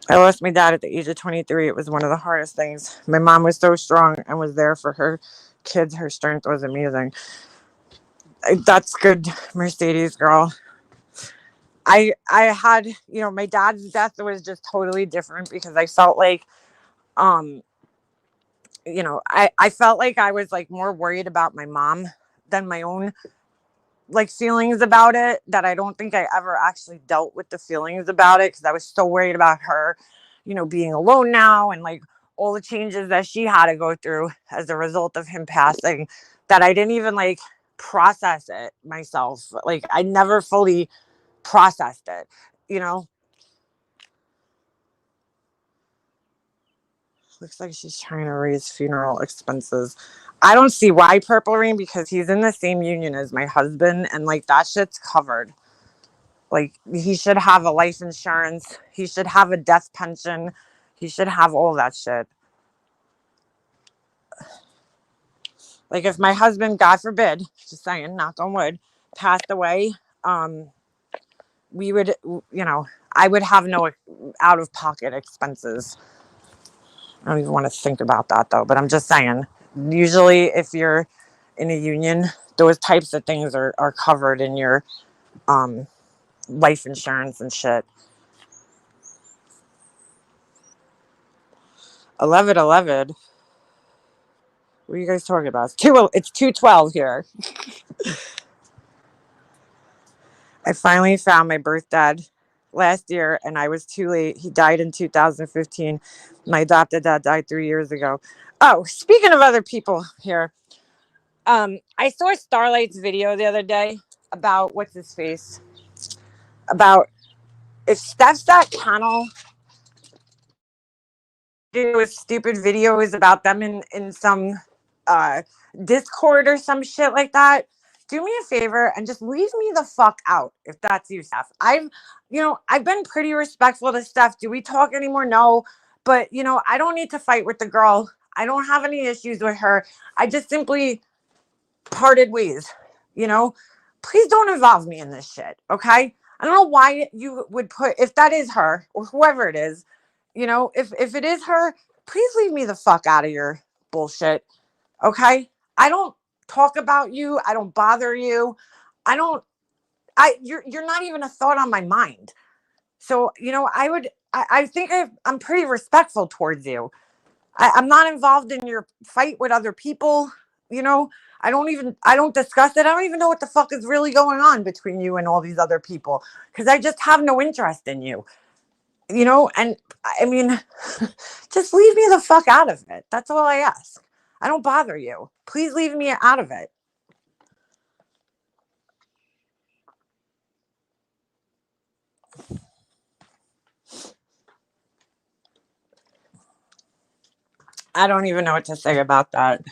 I lost my dad at the age of 23. It was one of the hardest things. My mom was so strong and was there for her kids. Her strength was amazing. That's good, Mercedes girl. I had, you know, my dad's death was just totally different, because I felt like, um, you know, I felt like I was like more worried about my mom than my own like feelings about it that I don't think I ever actually dealt with the feelings about it because I was so worried about her, being alone now and like all the changes that she had to go through as a result of him passing that I didn't even like process it myself. Like I never fully processed it, you know? Looks like she's trying to raise funeral expenses. I don't see why Purple Rain because he's in the same union as my husband and like that shit's covered. Like he should have a life insurance. He should have a death pension. He should have all that shit. Like if my husband, God forbid, just saying, knock on wood, passed away, we would, I would have no out of pocket expenses. I don't even want to think about that though, but I'm just saying, usually if you're in a union, those types of things are covered in your life insurance and shit. 11:11. What are you guys talking about? It's 2:12 here. I finally found my birth dad last year and I was too late. He died in 2015. My adopted dad died 3 years ago. Oh, speaking of other people here, I saw Starlight's video the other day about what's his face? About if Steph's that channel do with stupid videos about them in some uh Discord or some shit like that. Do me a favor and just leave me the fuck out if that's you, Steph. I've been pretty respectful to Steph. Do we talk anymore? No. But I don't need to fight with the girl. I don't have any issues with her. I just simply parted ways. You know, please don't involve me in this shit. Okay. I don't know why you would put if that is her or whoever it is, if it is her, please leave me the fuck out of your bullshit. Okay? I don't talk about you. I don't bother you. I don't you're not even a thought on my mind. So, I think I'm pretty respectful towards you. I'm not involved in your fight with other people, you know. I don't discuss it. I don't even know what the fuck is really going on between you and all these other people because I just have no interest in you. And I mean, just leave me the fuck out of it. That's all I ask. I don't bother you. Please leave me out of it. I don't even know what to say about that.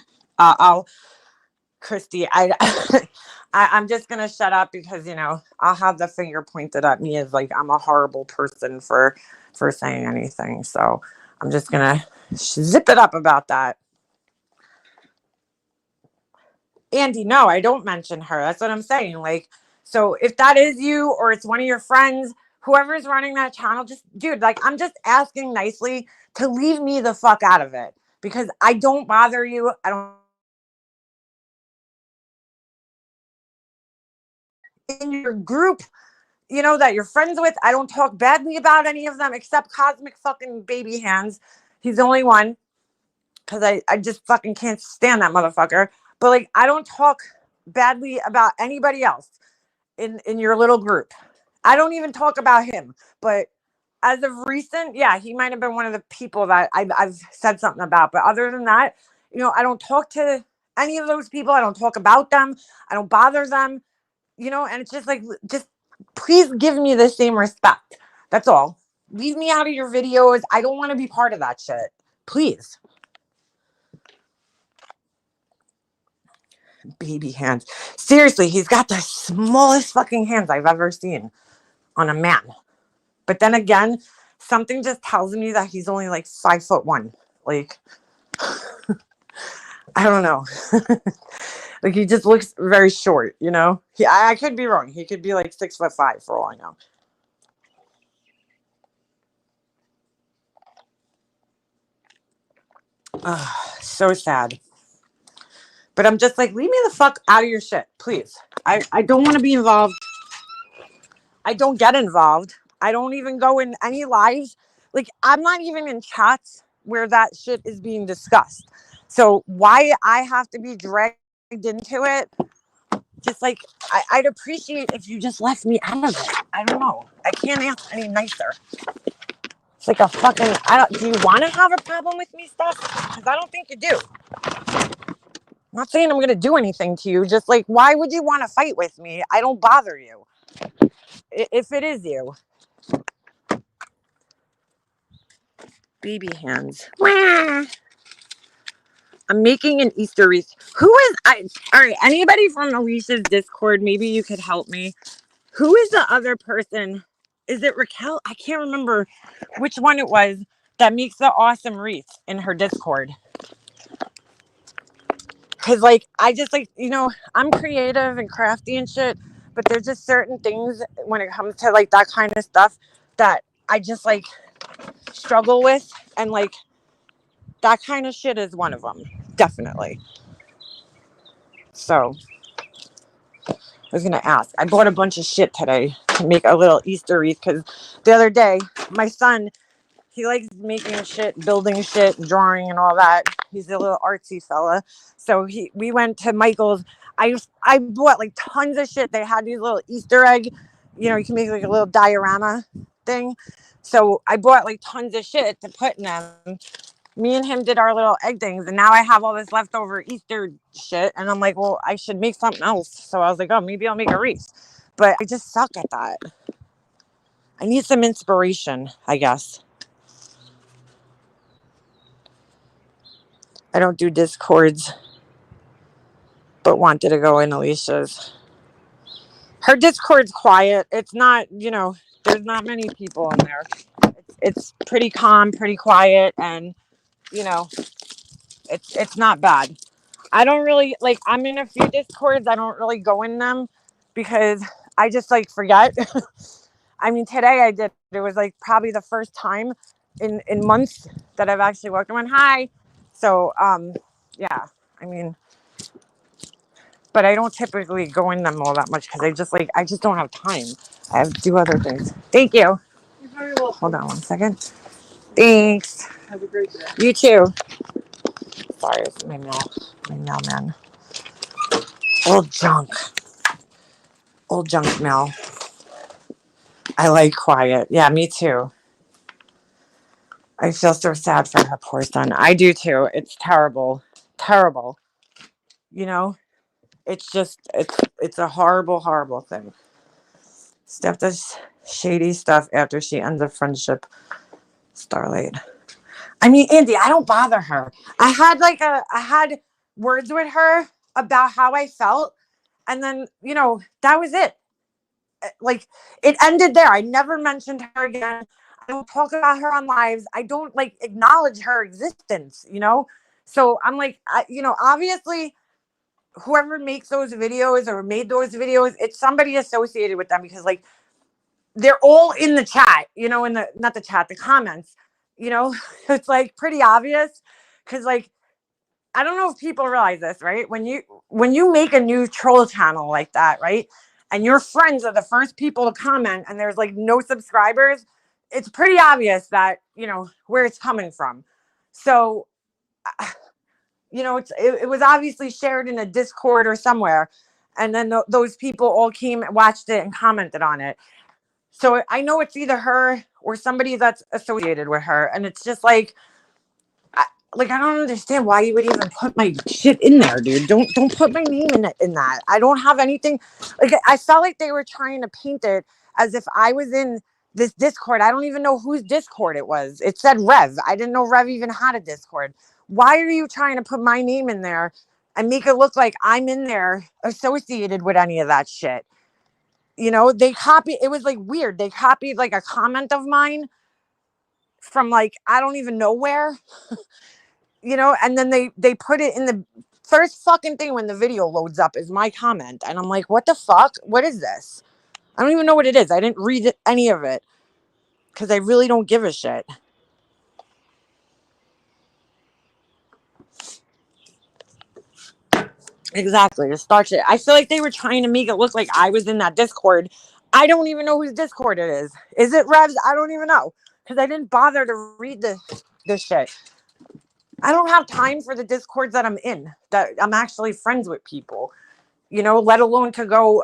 Christy, I'm just gonna shut up because I'll have the finger pointed at me as like I'm a horrible person for saying anything. So I'm just gonna zip it up about that. Andy, no, I don't mention her. That's what I'm saying. Like, so if that is you or it's one of your friends, whoever's running that channel, just dude, like I'm just asking nicely to leave me the fuck out of it because I don't bother you. I don't in your group, that you're friends with. I don't talk badly about any of them except Cosmic fucking Baby Hands. He's the only one because I just fucking can't stand that motherfucker. But like I don't talk badly about anybody else in your little group. I don't even talk about him. But as of recent, yeah, he might have been one of the people that I've said something about. But other than that, I don't talk to any of those people. I don't talk about them. I don't bother them. And it's just like, just please give me the same respect. That's all. Leave me out of your videos. I don't want to be part of that shit. Please. Baby hands. Seriously, he's got the smallest fucking hands I've ever seen on a man. But then again, something just tells me that he's only like 5'1". Like, I don't know. Like he just looks very short, I could be wrong. He could be like 6'5" for all I know. So sad. But I'm just like, leave me the fuck out of your shit, please. I don't want to be involved. I don't get involved. I don't even go in any lives. Like, I'm not even in chats where that shit is being discussed. So why I have to be dragged into it, just like, I'd appreciate if you just left me out of it. I don't know. I can't ask any nicer. It's like a fucking, do you want to have a problem with me, Steph? Because I don't think you do. I'm not saying I'm going to do anything to you. Just like, why would you want to fight with me? I don't bother you. If it is you. Baby hands. I'm making an Easter wreath. All right, anybody from Alicia's Discord, maybe you could help me. Who is the other person? Is it Raquel? I can't remember which one it was that makes the awesome wreath in her Discord. Because, like, I just, like, I'm creative and crafty and shit, but there's just certain things when it comes to, like, that kind of stuff that I just, like, struggle with. And, like, that kind of shit is one of them. Definitely. So, I was going to ask. I bought a bunch of shit today to make a little Easter wreath because the other day, my son, he likes making shit, building shit, drawing and all that. He's a little artsy fella. So we went to Michael's. I bought like tons of shit. They had these little Easter egg, you can make like a little diorama thing. So I bought like tons of shit to put in them. Me and him did our little egg things, and now I have all this leftover Easter shit, and I'm like, well, I should make something else. So I was like, oh, maybe I'll make a wreath. But I just suck at that. I need some inspiration, I guess. I don't do Discords, but wanted to go in Alicia's. Her Discord's quiet. It's not, there's not many people in there. It's pretty calm, pretty quiet, and, it's not bad. I don't really, like, I'm in a few Discords. I don't really go in them because I just, like, forget. I mean, today I did. It was, like, probably the first time in months that I've actually worked on. Hi. So, yeah, I mean, but I don't typically go in them all that much because I just don't have time. I have to do other things. Thank you. You're very welcome. Hold on one second. Thanks. Have a great day. You too. Sorry, it's my mailman. Old junk mail. I like quiet. Yeah, me too. I feel so sad for her poor son. I do too. It's terrible. Terrible. It's just, it's a horrible, horrible thing. Steph does shady stuff after she ends a friendship. Starlight. I mean, Andy, I don't bother her. I had words with her about how I felt. And then, that was it. Like, it ended there. I never mentioned her again. I don't talk about her on lives. I don't like acknowledge her existence, So I'm like, obviously whoever makes those videos or made those videos, it's somebody associated with them because like they're all in the chat, in the, not the chat, the comments, it's like pretty obvious because like, I don't know if people realize this, right? When you make a new troll channel like that, right? And your friends are the first people to comment and there's like no subscribers, it's pretty obvious that, where it's coming from. So, it was obviously shared in a Discord or somewhere. And then those people all came, watched it and commented on it. So I know it's either her or somebody that's associated with her. And it's just like, I don't understand why you would even put my shit in there, dude. Don't put my name in that. I don't have anything. Like, I felt like they were trying to paint it as if I was in this Discord. I don't even know whose Discord it was. It said Rev. I didn't know Rev even had a Discord. Why are you trying to put my name in there and make it look like I'm in there associated with any of that shit? They copied. It was like weird. They copied like a comment of mine from like, I don't even know where. And then they put it in the first fucking thing when the video loads up is my comment. And I'm like, what the fuck? What is this? I don't even know what it is. I didn't read any of it because I really don't give a shit. Exactly. To start shit. I feel like they were trying to make it look like I was in that Discord. I don't even know whose Discord it is. Is it Rev's? I don't even know because I didn't bother to read this shit. I don't have time for the Discords that I'm in, that I'm actually friends with people. let alone to go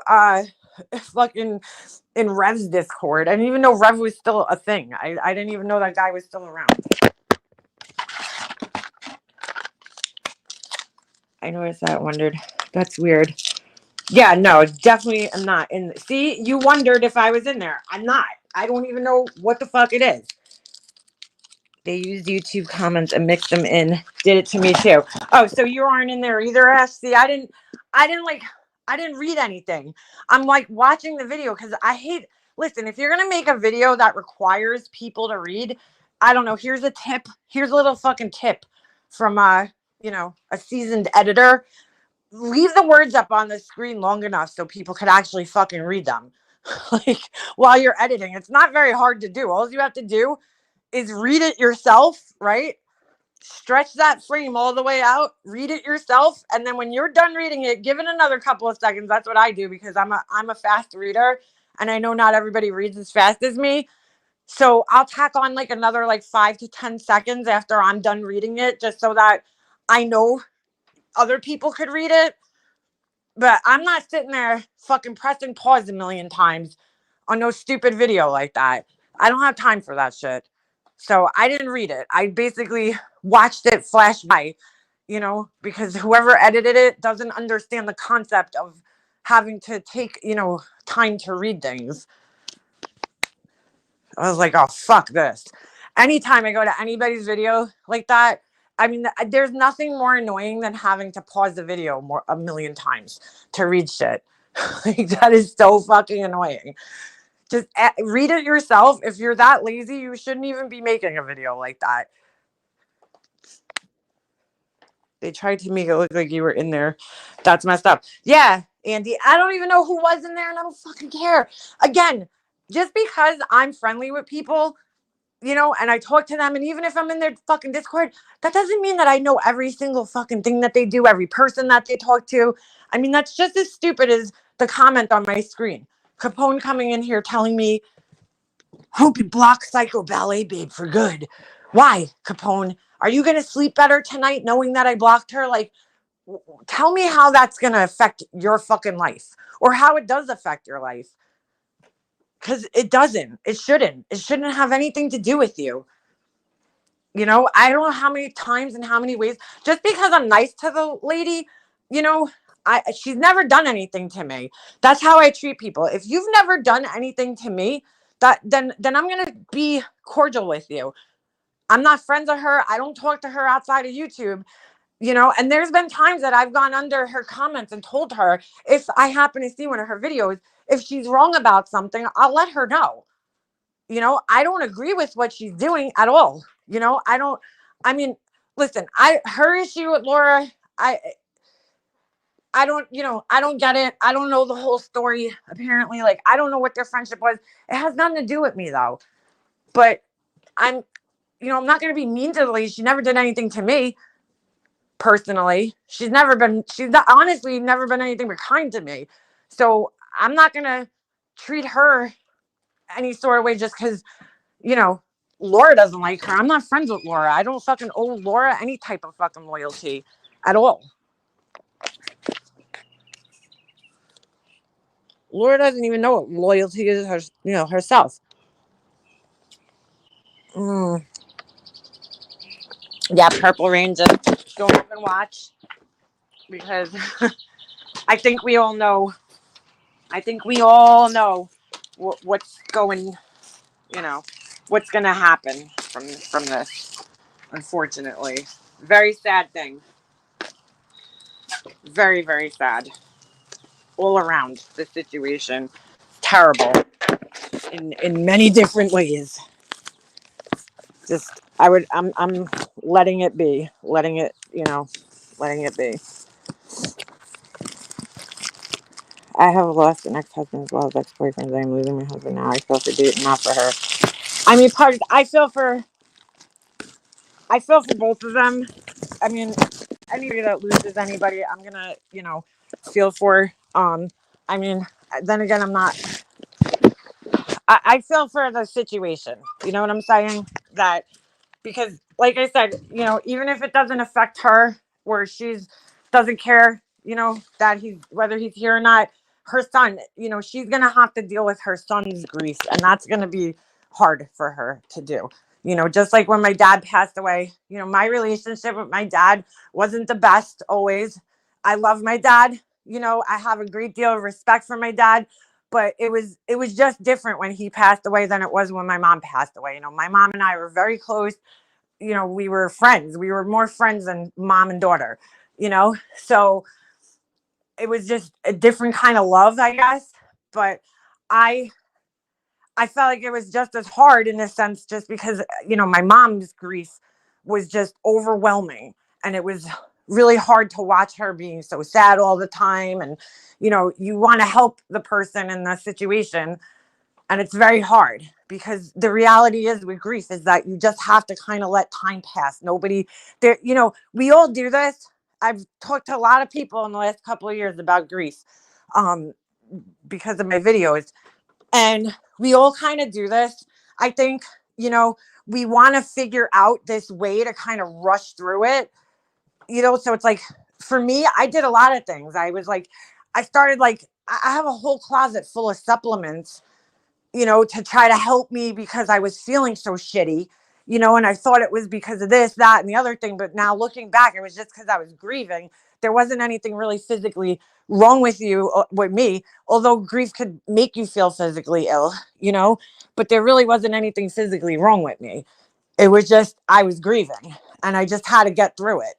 fucking in Rev's Discord. I didn't even know Rev was still a thing. I didn't even know that guy was still around. I noticed that. Wondered. That's weird. Yeah, no, definitely I'm not in. See, you wondered if I was in there. I'm not. I don't even know what the fuck it is. They used YouTube comments and mixed them in. Did it to me too. Oh, so you aren't in there either, Ash? See, I didn't read anything. I'm like watching the video because I hate. Listen, if you're gonna make a video that requires people to read, I don't know. Here's a tip. Here's a little fucking tip from a seasoned editor. Leave the words up on the screen long enough so people could actually fucking read them. Like while you're editing, it's not very hard to do. All you have to do is read it yourself, right? Stretch that frame all the way out, read it yourself, and then when you're done reading it, give it another couple of seconds. That's what I do because I'm a fast reader, and I know not everybody reads as fast as me. So I'll tack on like another like 5 to 10 seconds after I'm done reading it, just so that I know other people could read it. But I'm not sitting there fucking pressing pause a million times on no stupid video like that. I don't have time for that shit. So I didn't read it. I basically watched it flash by, because whoever edited it doesn't understand the concept of having to take, time to read things. I was like, oh, fuck this. Anytime I go to anybody's video like that, I mean, there's nothing more annoying than having to pause the video a million times to read shit. Like, that is so fucking annoying. Just read it yourself. If you're that lazy, you shouldn't even be making a video like that. They tried to make it look like you were in there. That's messed up. Yeah, Andy, I don't even know who was in there, and I don't fucking care. Again, just because I'm friendly with people, and I talk to them, and even if I'm in their fucking Discord, that doesn't mean that I know every single fucking thing that they do, every person that they talk to. I mean, that's just as stupid as the comment on my screen. Capone coming in here telling me, hope you block Psycho Ballet Babe for good. Why, Capone? Are you going to sleep better tonight knowing that I blocked her? Like, tell me how that's going to affect your fucking life or how it does affect your life. Because it doesn't. It shouldn't. It shouldn't have anything to do with you. I don't know how many times and how many ways. Just because I'm nice to the lady, she's never done anything to me. That's how I treat people. If you've never done anything to me, then I'm gonna be cordial with you. I'm not friends with her. I don't talk to her outside of YouTube. And there's been times that I've gone under her comments and told her if I happen to see one of her videos, if she's wrong about something, I'll let her know. I don't agree with what she's doing at all. Listen, her issue with Laura, I don't get it. I don't know the whole story. Apparently, like, I don't know what their friendship was. It has nothing to do with me though. But I'm not going to be mean to the lady. She never did anything to me personally. She's honestly never been anything but kind to me. So I'm not going to treat her any sort of way just because, Laura doesn't like her. I'm not friends with Laura. I don't fucking owe Laura any type of fucking loyalty at all. Laura doesn't even know what loyalty is herself. Yeah, Purple Rain, just go up and watch because I think we all know. What's going, what's going to happen from this. Unfortunately, very sad thing. Very, very sad. All around the situation, terrible in many different ways. Just I'm letting it be, letting it be. I have lost an ex-husband as well as ex-boyfriends. I'm losing my husband now. I feel for Dayton, not for her. I mean, I feel for both of them. I mean, anybody that loses anybody, I'm gonna, feel for. I mean, then again, I'm not. I feel for the situation. You know what I'm saying? That because, like I said, even if it doesn't affect her, where she's doesn't care, that whether he's here or not, her son, she's going to have to deal with her son's grief. And that's going to be hard for her to do. Just like when my dad passed away, my relationship with my dad wasn't the best always. I love my dad. I have a great deal of respect for my dad, but it was just different when he passed away than it was when my mom passed away. My mom and I were very close. We were friends. We were more friends than mom and daughter, so it was just a different kind of love, I guess. But I I felt like it was just as hard in a sense, just because, my mom's grief was just overwhelming. And it was really hard to watch her being so sad all the time. And, you want to help the person in the situation. And it's very hard because the reality is with grief is that you just have to kind of let time pass. Nobody there, we all do this. I've talked to a lot of people in the last couple of years about grief um, because of my videos. And we all kind of do this. I think, we want to figure out this way to kind of rush through it. So it's like, for me, I did a lot of things. I started I have a whole closet full of supplements, to try to help me because I was feeling so shitty, and I thought it was because of this, that, and the other thing. But now looking back, it was just because I was grieving. There wasn't anything really physically wrong with me, although grief could make you feel physically ill, but there really wasn't anything physically wrong with me. It was just, I was grieving and I just had to get through it,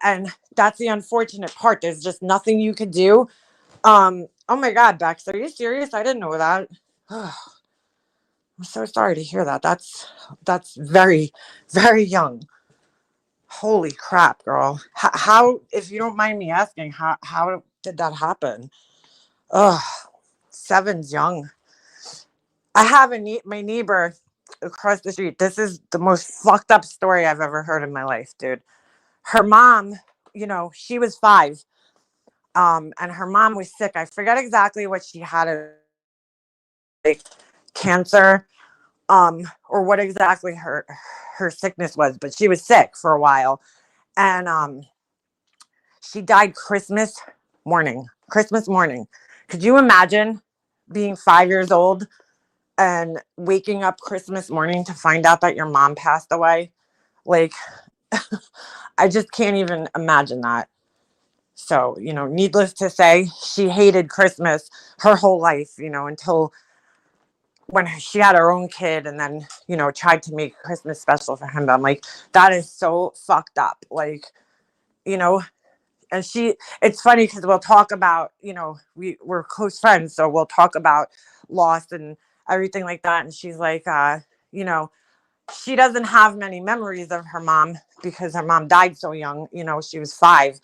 and that's the unfortunate part. There's just nothing you could do. Oh my God, Bex, are you serious? I didn't know that. I'm so sorry to hear that. That's very, very young. Holy crap, girl. How, if you don't mind me asking, how did that happen? Oh, seven's young. I have my neighbor across the street. This is the most fucked up story I've ever heard in my life, dude. Her mom, she was 5. And her mom was sick. I forget exactly what she had, like cancer, or what exactly her sickness was, but she was sick for a while. And she died Christmas morning. Could you imagine being 5 years old and waking up Christmas morning to find out that your mom passed away? Like, I just can't even imagine that. So, needless to say, she hated Christmas her whole life, until when she had her own kid, and then, tried to make Christmas special for him. But I'm like, that is so fucked up. Like, you know, and it's funny because we'll talk about, we're close friends. So we'll talk about loss and everything like that. And she's like, you know, she doesn't have many memories of her mom because her mom died so young. She was 5.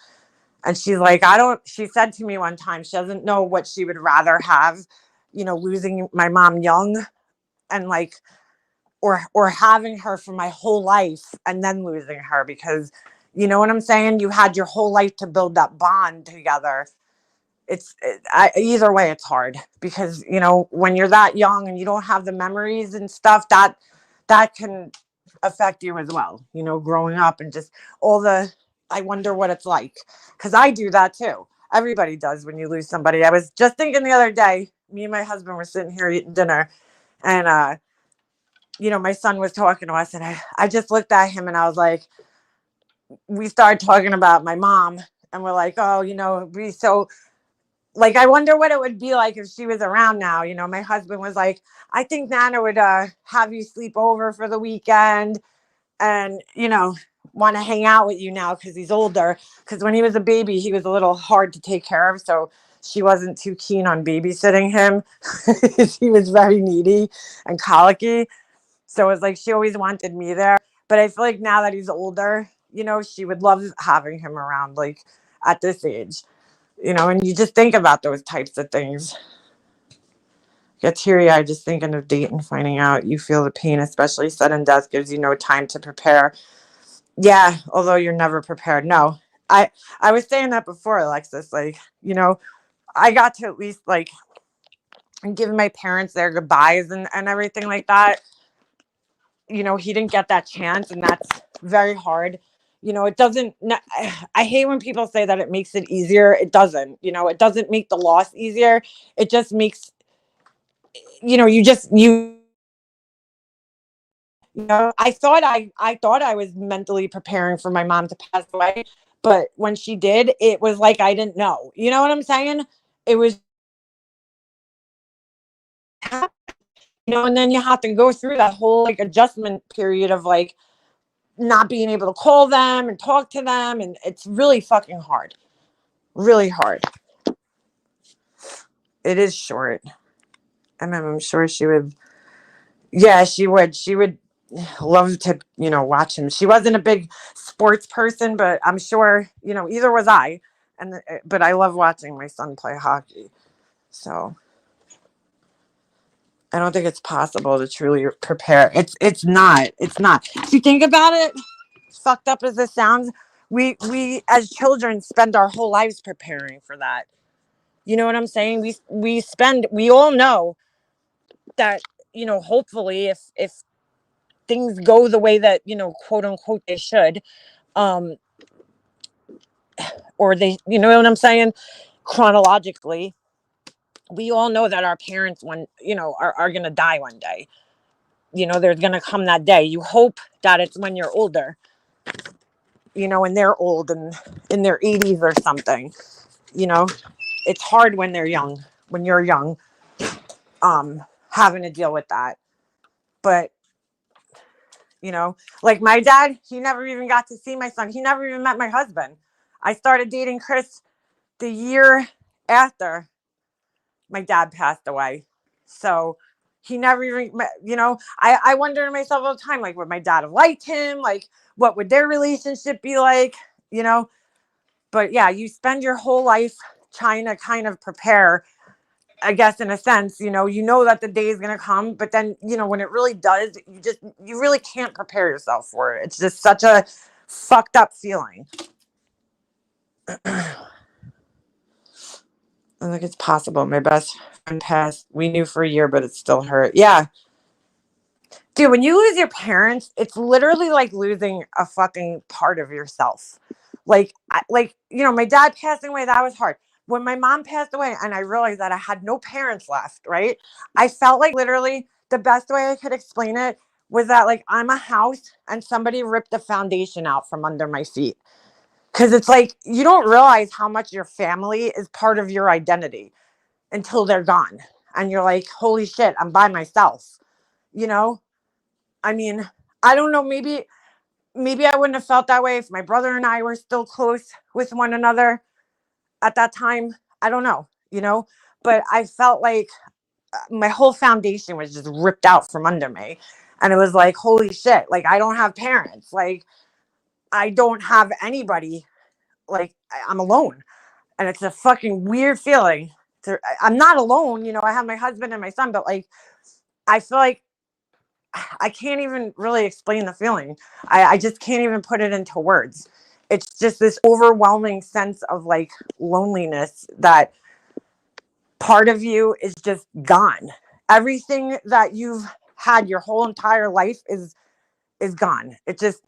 And she's like, she said to me one time, she doesn't know what she would rather have, losing my mom young and or having her for my whole life and then losing her, because you know what I'm saying? You had your whole life to build that bond together. Either way, it's hard because, when you're that young and you don't have the memories and stuff, that can affect you as well, growing up and just I wonder what it's like. Cause I do that too. Everybody does when you lose somebody. I was just thinking the other day, me and my husband were sitting here eating dinner, and, my son was talking to us, and I just looked at him and I was like, we started talking about my mom, and we're like, oh, we so, like, I wonder what it would be like if she was around now. My husband was like, I think Nana would have you sleep over for the weekend and, want to hang out with you now because he's older. Because when he was a baby, he was a little hard to take care of. So she wasn't too keen on babysitting him. He was very needy and colicky. So it was like she always wanted me there. But I feel like now that he's older, she would love having him around, like at this age. And you just think about those types of things. Get teary-eyed just thinking of date and finding out you feel the pain, especially sudden death gives you no time to prepare. Yeah, although you're never prepared. No, I was saying that before, Alexis. Like, I got to at least give my parents their goodbyes and everything like that. He didn't get that chance, and that's very hard. It doesn't, I hate when people say that it makes it easier. It doesn't, it doesn't make the loss easier. It just makes, I thought I was mentally preparing for my mom to pass away, but when she did, it was like I didn't know. You know what I'm saying? It was, and then you have to go through that whole like adjustment period of like not being able to call them and talk to them, and it's really fucking hard. Really hard. It is short. I'm sure she would. Yeah, she would. She would love to, watch him. She wasn't a big sports person, but I'm sure, either was I. But I love watching my son play hockey. So I don't think it's possible to truly prepare. It's not. It's not. If you think about it, fucked up as this sounds, we as children spend our whole lives preparing for that. You know what I'm saying? We all know that, hopefully if things go the way that, quote unquote they should, um or they, you know what I'm saying, chronologically, we all know that our parents, when, are going to die one day. There's going to come that day. You hope that it's when you're older, and they're old and in their 80s or something. It's hard when they're young, when you're young, having to deal with that. But like my dad, he never even got to see my son. He never even met my husband. I started dating Chris the year after my dad passed away. So he never even, I wonder to myself all the time, like, would my dad have liked him? Like, what would their relationship be like? You know, but yeah, you spend your whole life trying to kind of prepare, I guess, in a sense, that the day is going to come, but then, when it really does, you really can't prepare yourself for it. It's just such a fucked up feeling. I think it's possible. My best friend passed. We knew for a year, but it still hurt. Yeah. Dude, when you lose your parents, it's literally like losing a fucking part of yourself. My dad passing away, that was hard. When my mom passed away and I realized that I had no parents left, right? I felt like literally the best way I could explain it was that like I'm a house and somebody ripped the foundation out from under my feet. Because it's like you don't realize how much your family is part of your identity until they're gone. And you're like, holy shit, I'm by myself. You know? I mean, I don't know, maybe I wouldn't have felt that way if my brother and I were still close with one another at that time. I don't know, but I felt like my whole foundation was just ripped out from under me. And it was like, holy shit, like I don't have parents. Like I don't have anybody. Like I'm alone. And it's a fucking weird feeling. I'm not alone, I have my husband and my son, but like I feel like I can't even really explain the feeling. I just can't even put it into words. It's just this overwhelming sense of like loneliness that part of you is just gone. Everything that you've had your whole entire life is gone. It just,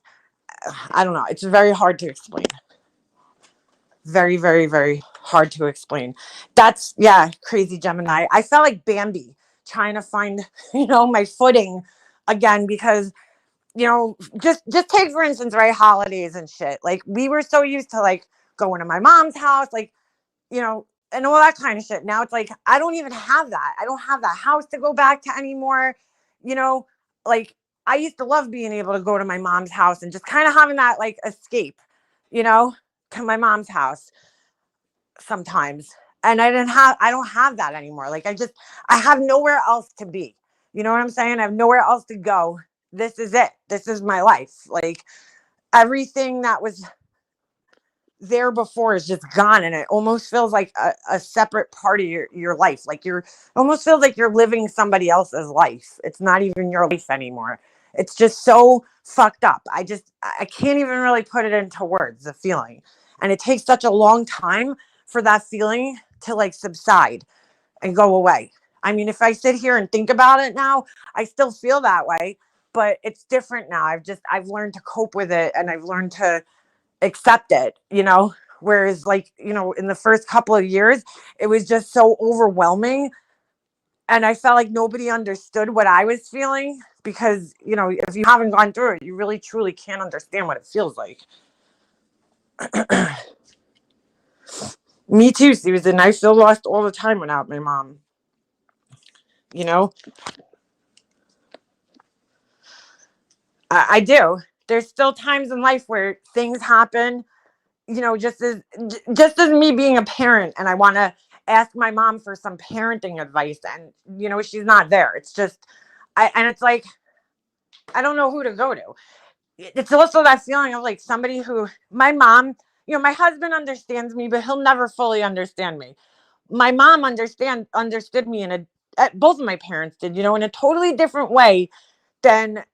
I don't know. It's very hard to explain. Very, very, very hard to explain. That's, yeah, crazy Gemini. I felt like Bambi trying to find, my footing again because just take for instance, right, holidays and shit. Like we were so used to like going to my mom's house, like, and all that kind of shit. Now it's like I don't even have that. I don't have that house to go back to anymore. You know, like I used to love being able to go to my mom's house and just kind of having that like escape, you know, to my mom's house sometimes. And I don't have that anymore. Like I have nowhere else to be. You know what I'm saying? I have nowhere else to go. This is it. This is my life. Like everything that was there before is just gone. And it almost feels like a separate part of your life. Like almost feels like you're living somebody else's life. It's not even your life anymore. It's just so fucked up. I can't even really put it into words, the feeling. And it takes such a long time for that feeling to like subside and go away. I mean, if I sit here and think about it now, I still feel that way, but it's different now. I've learned to cope with it, and I've learned to accept it, whereas like, in the first couple of years, it was just so overwhelming. And I felt like nobody understood what I was feeling because, if you haven't gone through it, you really truly can't understand what it feels like. Me too, Susan. I feel lost all the time without my mom. You know, I do. There's still times in life where things happen, just as me being a parent, and I want to ask my mom for some parenting advice, and she's not there. It's just, and it's like I don't know who to go to. It's also that feeling of like somebody who my mom, my husband understands me, but he'll never fully understand me. My mom understood me both of my parents did, in a totally different way than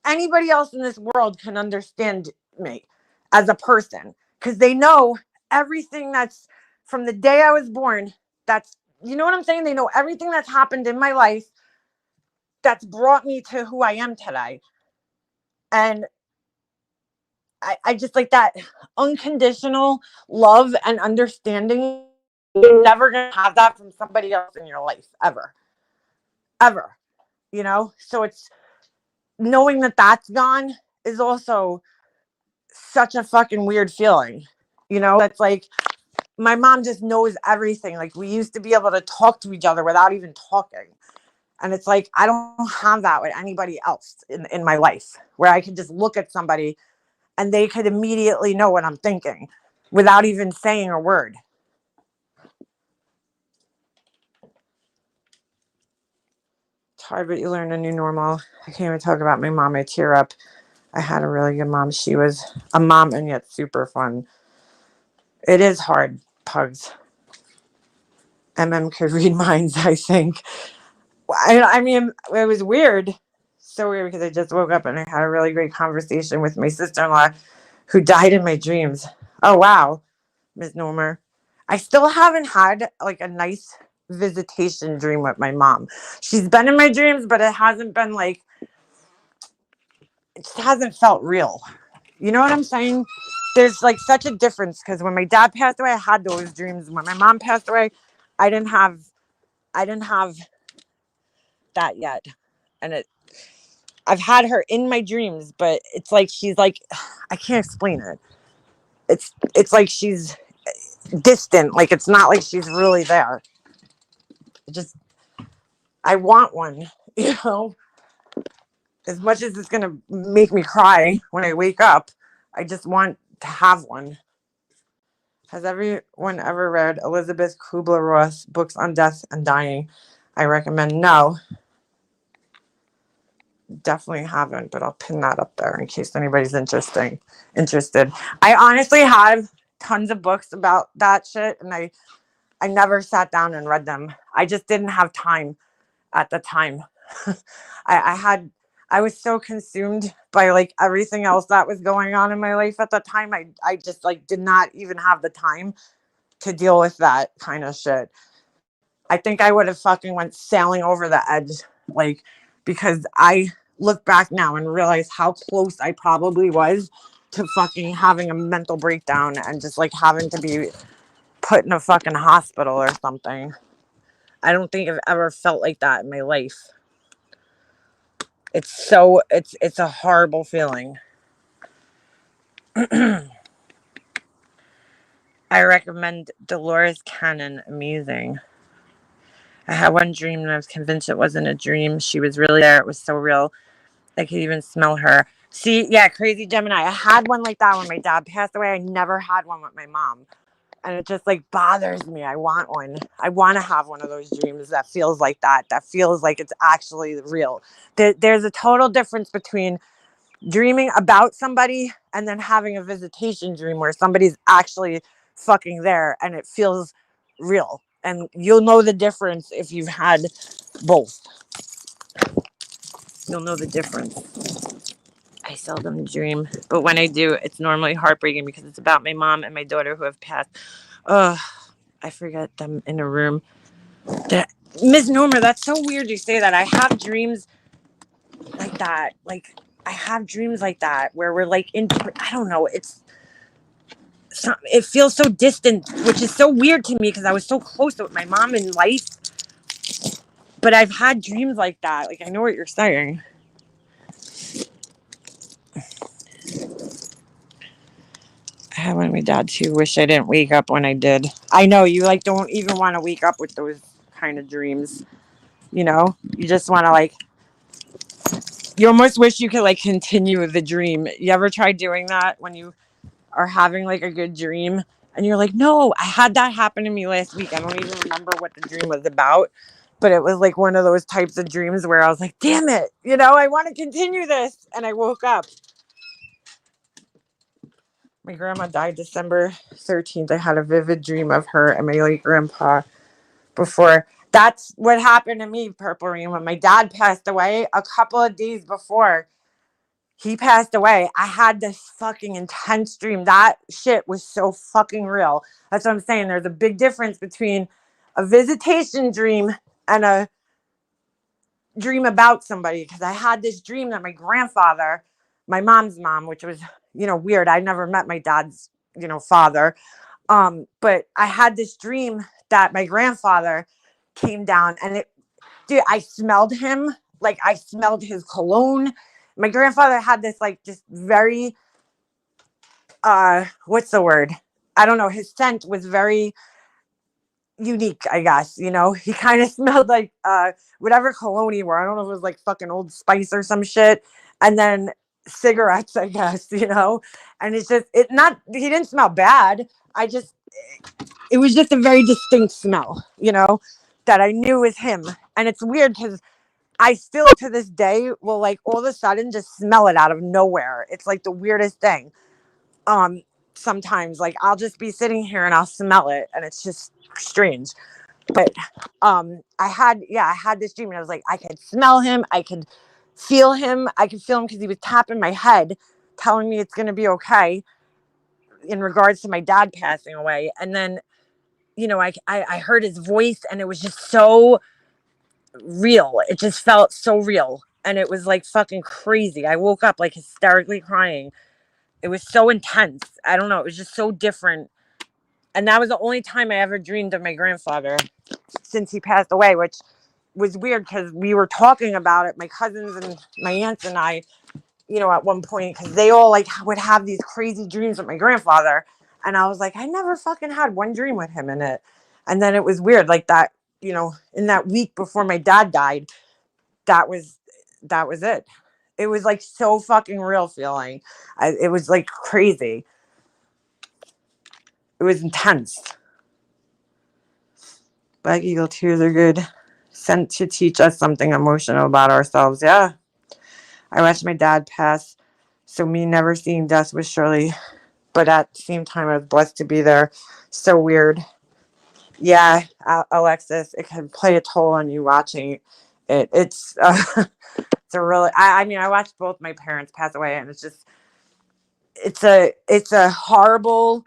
anybody else in this world can understand me as a person, because they know everything that's from the day I was born. That's, you know what I'm saying? They know everything that's happened in my life that's brought me to who I am today. And I just like that unconditional love and understanding. You're never going to have that from somebody else in your life, ever, ever, So it's knowing that that's gone is also such a fucking weird feeling. That's like my mom just knows everything. Like we used to be able to talk to each other without even talking. And it's like, I don't have that with anybody else in my life, where I could just look at somebody and they could immediately know what I'm thinking without even saying a word. It's hard, but you learn a new normal. I can't even talk about my mom. I tear up. I had a really good mom. She was a mom and yet super fun. It is hard, Pugs. Could read minds, I think. I mean, it was weird. So weird because I just woke up and I had a really great conversation with my sister-in-law who died in my dreams. Oh, wow, Ms. Normer. I still haven't had like a nice visitation dream with my mom. She's been in my dreams, but it hasn't been like, it just hasn't felt real. You know what I'm saying? There's like such a difference because when my dad passed away, I had those dreams. When my mom passed away, I didn't have that yet. And I've had her in my dreams, but it's like she's like, I can't explain it. It's like she's distant. Like it's not like she's really there. I want one, as much as it's gonna make me cry when I wake up. I just want to have one. Has everyone ever read Elizabeth Kubler-Ross books on death and dying? I recommend. No, definitely haven't, but I'll pin that up there in case anybody's interested. I honestly have tons of books about that shit, and I never sat down and read them. I just didn't have time at the time. I was so consumed by like everything else that was going on in my life at the time. I just like did not even have the time to deal with that kind of shit. I think I would have fucking went sailing over the edge, like, because I look back now and realize how close I probably was to fucking having a mental breakdown and just like having to be put in a fucking hospital or something. I don't think I've ever felt like that in my life. It's a horrible feeling. I recommend Dolores Cannon. Amazing. I had one dream and I was convinced it wasn't a dream. She was really there. It was so real. I could even smell her. See, yeah, crazy Gemini. I had one like that when my dad passed away. I never had one with my mom. And it just like bothers me. I want one. I want to have one of those dreams that feels like that. That feels like it's actually real. There's a total difference between dreaming about somebody and then having a visitation dream where somebody's actually fucking there and it feels real. And you'll know the difference if you've had both. You'll know the difference. I seldom dream, but when I do, it's normally heartbreaking because it's about my mom and my daughter who have passed. Ugh, I forget them in a room. Ms. Norma, that's so weird you say that. I have dreams like that. Like, I have dreams like that where we're like I don't know. it feels so distant, which is so weird to me because I was so close with my mom in life. But I've had dreams like that. Like, I know what you're saying. I had one of my dad too. Wish I didn't wake up when I did. I know you like don't even want to wake up with those kind of dreams. You know, you just want to like. You almost wish you could like continue the dream. You ever try doing that when you are having like a good dream and you're like, no, I had that happen to me last week. I don't even remember what the dream was about, but it was like one of those types of dreams where I was like, damn it, you know, I want to continue this. And I woke up. My grandma died December 13th. I had a vivid dream of her and my late grandpa before. That's what happened to me, Purple Rain, when my dad passed away a couple of days before he passed away. I had this fucking intense dream. That shit was so fucking real. That's what I'm saying. There's a big difference between a visitation dream and a dream about somebody. Because I had this dream that my grandfather, my mom's mom, which was, you know, weird. I never met my dad's, you know, father. But I had this dream that my grandfather came down and dude, I smelled him. Like I smelled his cologne. My grandfather had this like just very what's the word? I don't know. His scent was very unique, I guess. You know, he kind of smelled like whatever cologne he wore. I don't know if it was like fucking Old Spice or some shit. And then cigarettes, I guess, you know. And it's just he didn't smell bad. It was just a very distinct smell, you know, that I knew was him. And it's weird because I still to this day will like all of a sudden just smell it out of nowhere. It's like the weirdest thing. Sometimes like I'll just be sitting here and I'll smell it and it's just strange. But I had this dream and I was like, I could smell him, I could feel him because he was tapping my head, telling me it's gonna be okay in regards to my dad passing away. And then, you know, I heard his voice and it was just so real. It just felt so real. And it was like fucking crazy. I woke up like hysterically crying. It was so intense. I don't know. It was just so different. And that was the only time I ever dreamed of my grandfather since he passed away, which was weird because we were talking about it, my cousins and my aunts and I, you know, at one point, because they all like would have these crazy dreams with my grandfather. And I was like, I never fucking had one dream with him in it. And then it was weird, like that, you know, in that week before my dad died, that was it. It was like so fucking real feeling. It was like crazy. It was intense. Black Eagle tears are good. Sent to teach us something emotional about ourselves. Yeah. I watched my dad pass, so me never seeing death was surely, but at the same time, I was blessed to be there. So weird. Yeah, Alexis, it can play a toll on you watching it. It's it's a really. I mean, I watched both my parents pass away, and it's just it's a horrible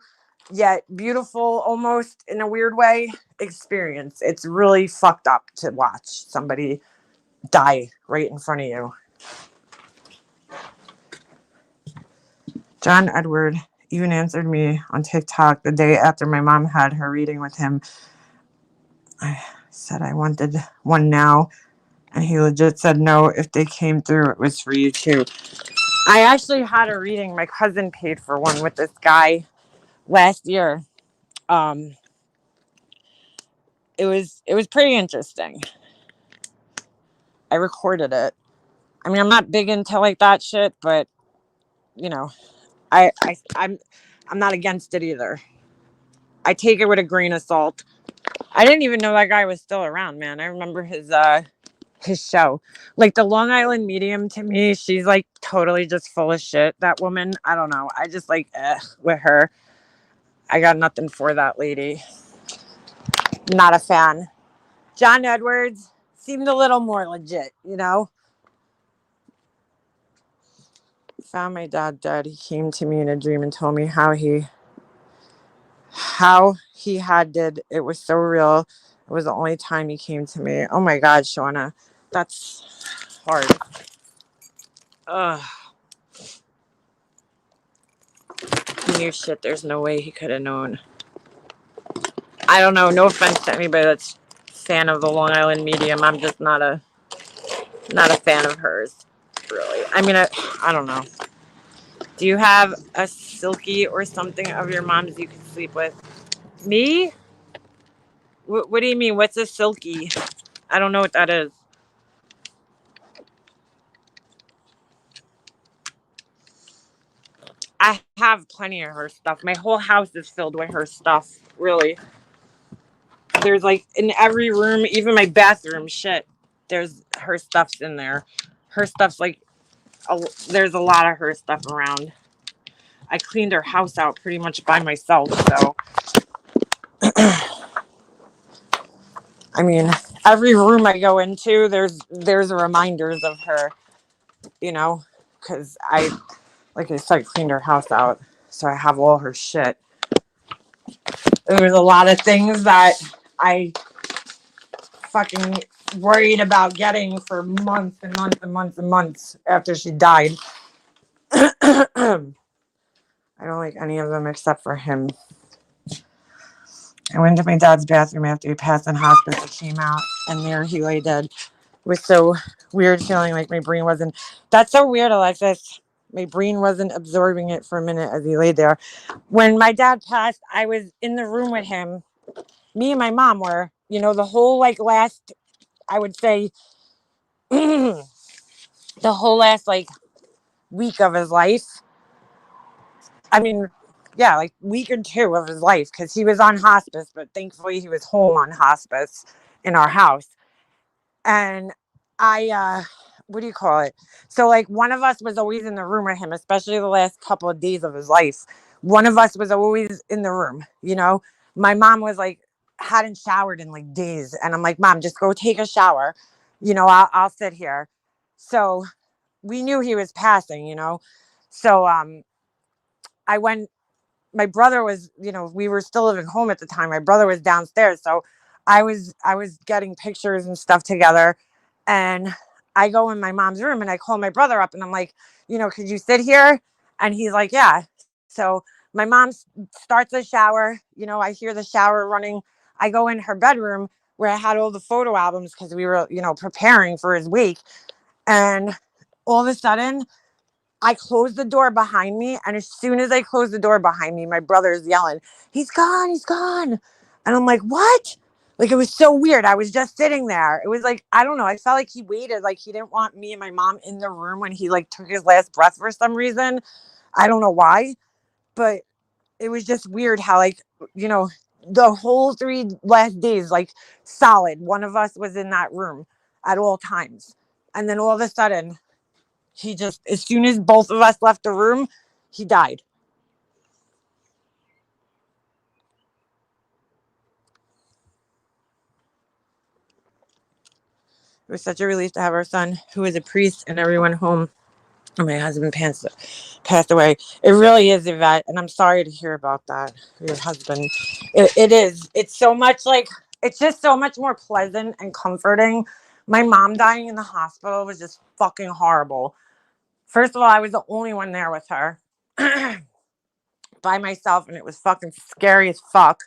yet beautiful, almost in a weird way, experience. It's really fucked up to watch somebody die right in front of you. John Edward even answered me on TikTok the day after my mom had her reading with him. I said I wanted one now, and he legit said no. If they came through, it was for you too. I actually had a reading. My cousin paid for one with this guy last year. It was pretty interesting. I recorded it. I mean, I'm not big into like that shit, but you know, I'm not against it either. I take it with a grain of salt. I didn't even know that guy was still around, man. I remember his show. Like the Long Island Medium to me, she's like totally just full of shit. That woman, I don't know. I just like with her. I got nothing for that lady. Not a fan. John Edwards seemed a little more legit, you know? Found my dad dead. He came to me in a dream and told me how he had did. It was so real. It was the only time he came to me. Oh my God, Shauna. That's hard. Ugh. knew shit. There's no way he could have known. I don't know. No offense to anybody that's a fan of the Long Island Medium. I'm just not a fan of hers, really. I mean, I don't know. Do you have a silky or something of your mom's you could sleep with? Me? What do you mean? What's a silky? I don't know what that is. I have plenty of her stuff. My whole house is filled with her stuff, really. There's like in every room, even my bathroom, shit, there's her stuff's in there. Her stuff's like, there's a lot of her stuff around. I cleaned her house out pretty much by myself, so. I mean, every room I go into, there's reminders of her, you know, because like I said, cleaned her house out, so I have all her shit. There was a lot of things that I fucking worried about getting for months and months and months and months after she died. I don't like any of them except for him. I went to my dad's bathroom after he passed in hospice. He came out, and there he lay dead. It was so weird feeling like my brain wasn't. That's so weird, Alexis. My brain wasn't absorbing it for a minute as he lay there. When my dad passed, I was in the room with him. Me and my mom were, the whole like last, I would say, the whole last like week of his life. I mean, yeah, like week or two of his life, because he was on hospice, but thankfully he was home on hospice in our house. And what do you call it? So like one of us was always in the room with him, especially the last couple of days of his life. One of us was always in the room, My mom was like, hadn't showered in like days. And I'm like, Mom, just go take a shower. I'll sit here. So we knew he was passing, So I went, my brother was, we were still living home at the time. My brother was downstairs. So I was getting pictures and stuff together. And I go in my mom's room and I call my brother up and I'm like, could you sit here? And he's like, yeah. So my mom starts the shower. I hear the shower running. I go in her bedroom where I had all the photo albums because we were, preparing for his wake. And all of a sudden, I closed the door behind me. And as soon as I closed the door behind me, my brother's yelling, he's gone, he's gone. And I'm like, what? Like, it was so weird. I was just sitting there. It was like, I don't know. I felt like he waited. Like, he didn't want me and my mom in the room when he, like, took his last breath for some reason. I don't know why. But it was just weird how, like, the whole 3 last days, like, solid. One of us was in that room at all times. And then all of a sudden, he just, as soon as both of us left the room, he died. It was such a relief to have our son, who was a priest, and everyone home. And my husband passed away. It really is, Yvette, and I'm sorry to hear about that. Your husband. It is. It's so much like, it's just so much more pleasant and comforting. My mom dying in the hospital was just fucking horrible. First of all, I was the only one there with her by myself, and it was fucking scary as fuck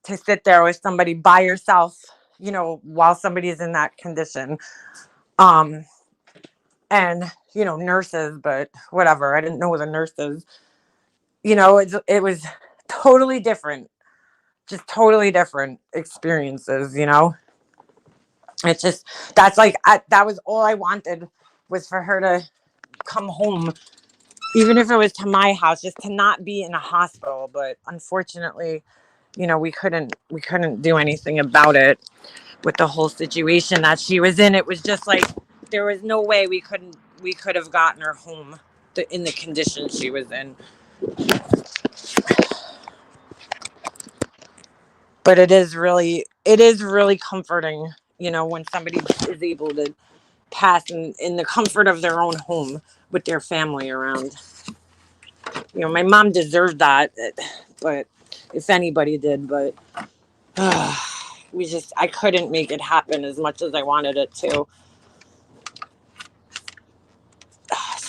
to sit there with somebody by yourself, while somebody is in that condition. And, nurses, but whatever. I didn't know the nurses. It was totally different. Just totally different experiences, It's just, that's like, that was all I wanted, was for her to come home, even if it was to my house, just to not be in a hospital. But unfortunately, we couldn't do anything about it with the whole situation that she was in. It was just like, there was no way we could have gotten her home in the condition she was in. But it is really comforting, when somebody is able to pass in the comfort of their own home with their family around. My mom deserved that, but if anybody did, but I couldn't make it happen as much as I wanted it to.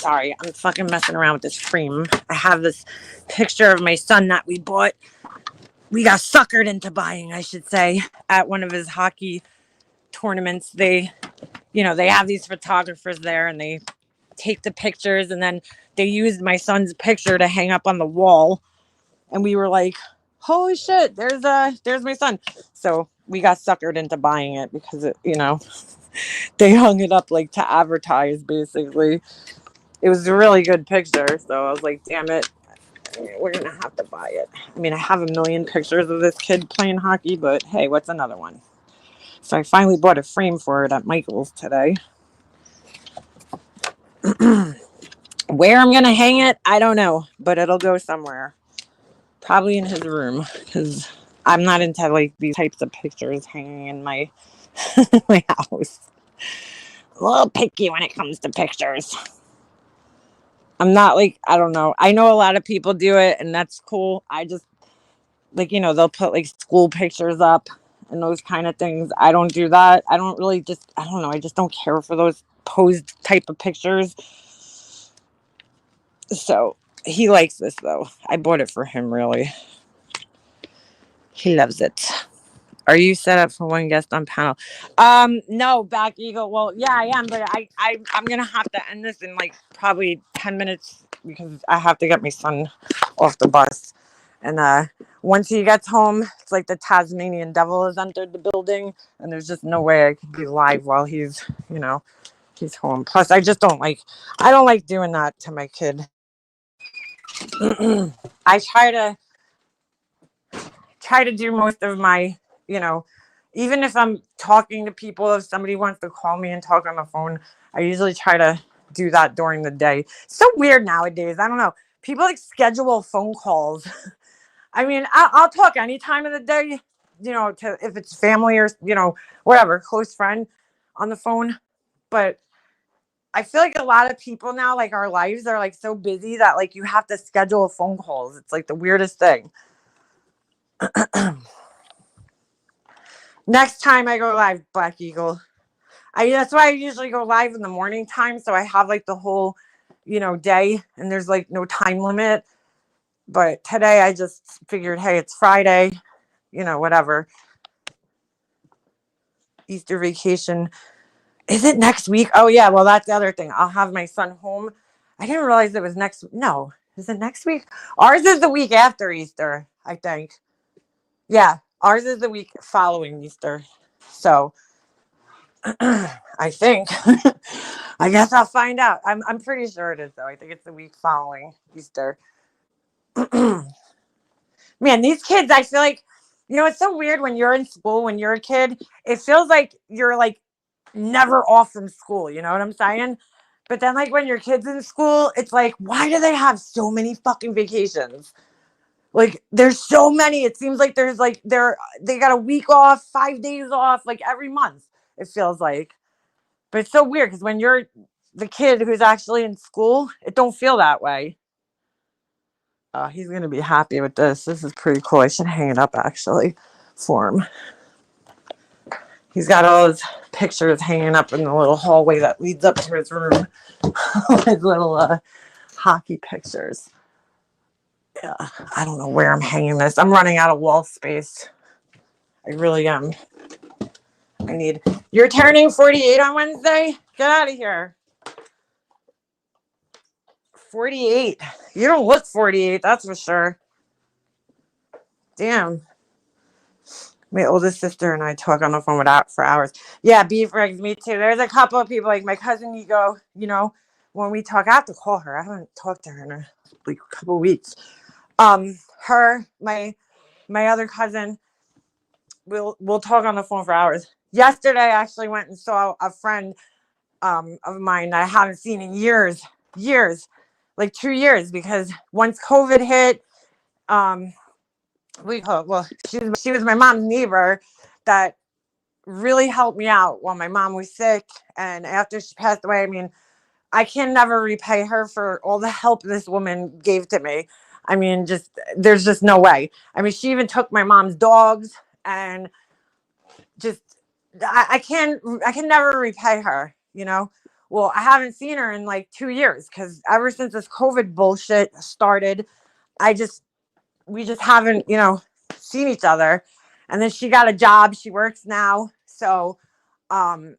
Sorry, I'm fucking messing around with this frame. I have this picture of my son that we bought. We got suckered into buying, I should say, at one of his hockey tournaments. They have these photographers there and they take the pictures, and then they used my son's picture to hang up on the wall. And we were like, holy shit, there's my son. So we got suckered into buying it because they hung it up like to advertise, basically. It was a really good picture, so I was like, damn it, we're gonna have to buy it. I mean, I have a million pictures of this kid playing hockey, but hey, what's another one? So I finally bought a frame for it at Michael's today. Where I'm gonna hang it, I don't know, but it'll go somewhere. Probably in his room, because I'm not into like these types of pictures hanging in my my house. A little picky when it comes to pictures. I'm not like, I don't know. I know a lot of people do it and that's cool. I just they'll put like school pictures up and those kind of things. I don't do that. I don't really I don't know. I just don't care for those posed type of pictures. So he likes this though. I bought it for him, really. He loves it. Are you set up for one guest on panel? No, Back Eagle. Well, yeah, I am, but I'm gonna have to end this in like probably 10 minutes because I have to get my son off the bus. And once he gets home, it's like the Tasmanian devil has entered the building, and there's just no way I could be live while he's home. Plus, I don't like doing that to my kid. I try to do most of my, even if I'm talking to people, if somebody wants to call me and talk on the phone, I usually try to do that during the day. So weird nowadays. I don't know. People like schedule phone calls. I mean, I'll talk any time of the day, if it's family or, whatever, close friend on the phone. But I feel like a lot of people now, like our lives are like so busy that like you have to schedule phone calls. It's like the weirdest thing. Next time I go live, Black Eagle. That's why I usually go live in the morning time. So I have like the whole, day and there's like no time limit. But today I just figured, hey, it's Friday, whatever. Easter vacation. Is it next week? Oh, yeah. Well, that's the other thing. I'll have my son home. I didn't realize it was next. No, is it next week? Ours is the week after Easter, I think. Yeah, ours is the week following Easter. So I think. I guess I'll find out. I'm pretty sure it is, though. I think it's the week following Easter. Man, these kids, I feel like, it's so weird when you're in school, when you're a kid, it feels like you're like never off from school. You know what I'm saying? But then like when your kid's in school, it's like, why do they have so many fucking vacations? Like there's so many. It seems like there's like they got a week off, 5 days off, like every month, it feels like. But it's so weird because when you're the kid who's actually in school, it don't feel that way. He's gonna be happy with this. This is pretty cool. I should hang it up actually for him. He's got all his pictures hanging up in the little hallway that leads up to his room. His little hockey pictures. Yeah, I don't know where I'm hanging this. I'm running out of wall space. I really am. You're turning 48 on Wednesday? Get out of here. 48. You don't look 48, that's for sure. Damn. My oldest sister and I talk on the phone for hours. Yeah, beef eggs, me too. There's a couple of people, like my cousin Ego, when we talk, I have to call her. I haven't talked to her in a couple of weeks. Her, my other cousin, we'll talk on the phone for hours. Yesterday, I actually went and saw a friend of mine that I haven't seen in years, like 2 years, because once COVID hit, she was my mom's neighbor that really helped me out while my mom was sick, and after she passed away, I mean, I can never repay her for all the help this woman gave to me. I mean, there's just no way. I mean, she even took my mom's dogs, and just I can never repay her, Well, I haven't seen her in like 2 years because ever since this COVID bullshit started, I just we just haven't, seen each other. And then she got a job. She works now. So um